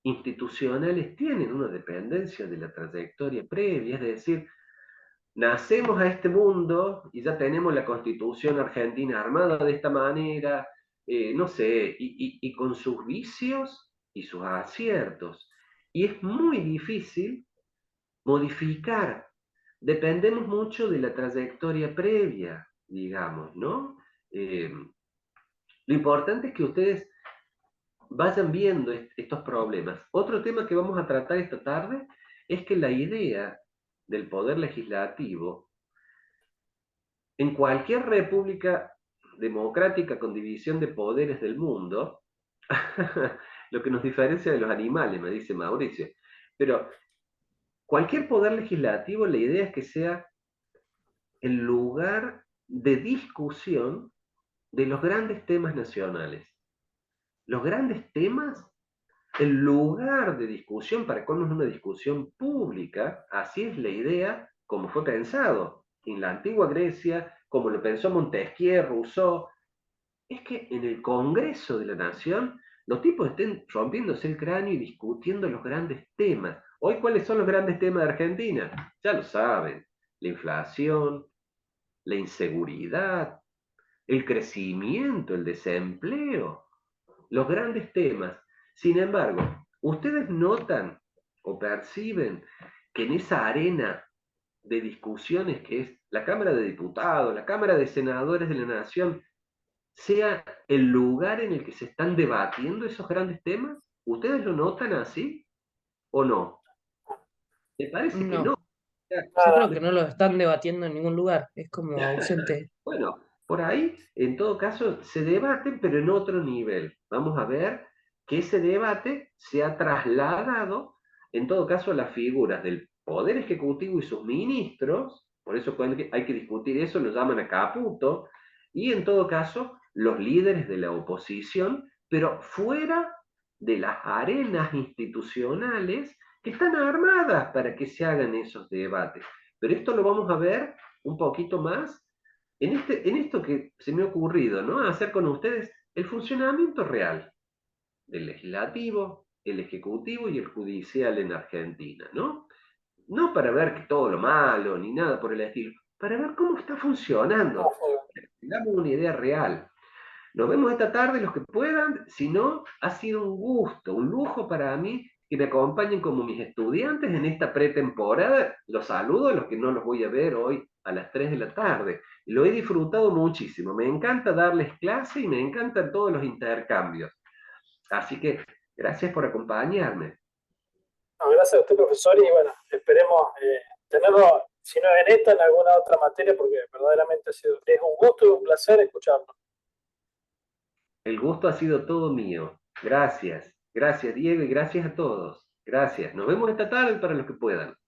institucionales tienen una dependencia de la trayectoria previa, es decir, nacemos a este mundo y ya tenemos la Constitución argentina armada de esta manera, no sé, y con sus vicios y sus aciertos. Y es muy difícil modificar. Dependemos mucho de la trayectoria previa, digamos, ¿no? Lo importante es que ustedes vayan viendo estos problemas. Otro tema que vamos a tratar esta tarde es que la idea del poder legislativo en cualquier república democrática con división de poderes del mundo, lo que nos diferencia de los animales, me dice Mauricio, pero cualquier poder legislativo, la idea es que sea el lugar de discusión de los grandes temas nacionales. Los grandes temas, el lugar de discusión, para cuando es una discusión pública, así es la idea como fue pensado en la antigua Grecia, como lo pensó Montesquieu, Rousseau, es que en el Congreso de la Nación los tipos estén rompiéndose el cráneo y discutiendo los grandes temas. Hoy, ¿cuáles son los grandes temas de Argentina? Ya lo saben, la inflación, la inseguridad, el crecimiento, el desempleo, los grandes temas. Sin embargo, ustedes notan o perciben que en esa arena de discusiones que es la Cámara de Diputados, la Cámara de Senadores de la Nación, sea el lugar en el que se están debatiendo esos grandes temas. ¿Ustedes lo notan así o no? Me parece que no. No, yo creo que no lo están debatiendo en ningún lugar, es como ausente. Bueno, por ahí, en todo caso, se debaten, pero en otro nivel. Vamos a ver que ese debate se ha trasladado, en todo caso, a las figuras del Poder Ejecutivo y sus ministros, por eso cuando hay que discutir eso lo llaman a Caputo, y en todo caso, los líderes de la oposición, pero fuera de las arenas institucionales que están armadas para que se hagan esos debates. Pero esto lo vamos a ver un poquito más en esto que se me ha ocurrido, ¿no? Hacer con ustedes el funcionamiento real del legislativo, el ejecutivo y el judicial en Argentina, ¿no? no para ver que todo lo malo, ni nada por el estilo, para ver cómo está funcionando. Damos una idea real. Nos vemos esta tarde los que puedan, si no, ha sido un gusto, un lujo para mí que me acompañen como mis estudiantes en esta pretemporada. Los saludo a los que no los voy a ver hoy a las 3 de la tarde. Lo he disfrutado muchísimo, me encanta darles clase y me encantan todos los intercambios. Así que gracias por acompañarme. No, gracias a usted, profesor, y bueno, esperemos tenerlo, si no en esta, en alguna otra materia, porque verdaderamente es un gusto y un placer escucharlo. El gusto ha sido todo mío. Gracias. Gracias, Diego, y gracias a todos. Gracias. Nos vemos esta tarde para los que puedan. Por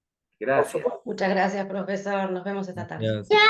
Gracias. supuesto. Muchas gracias, profesor. Nos vemos esta tarde. Gracias.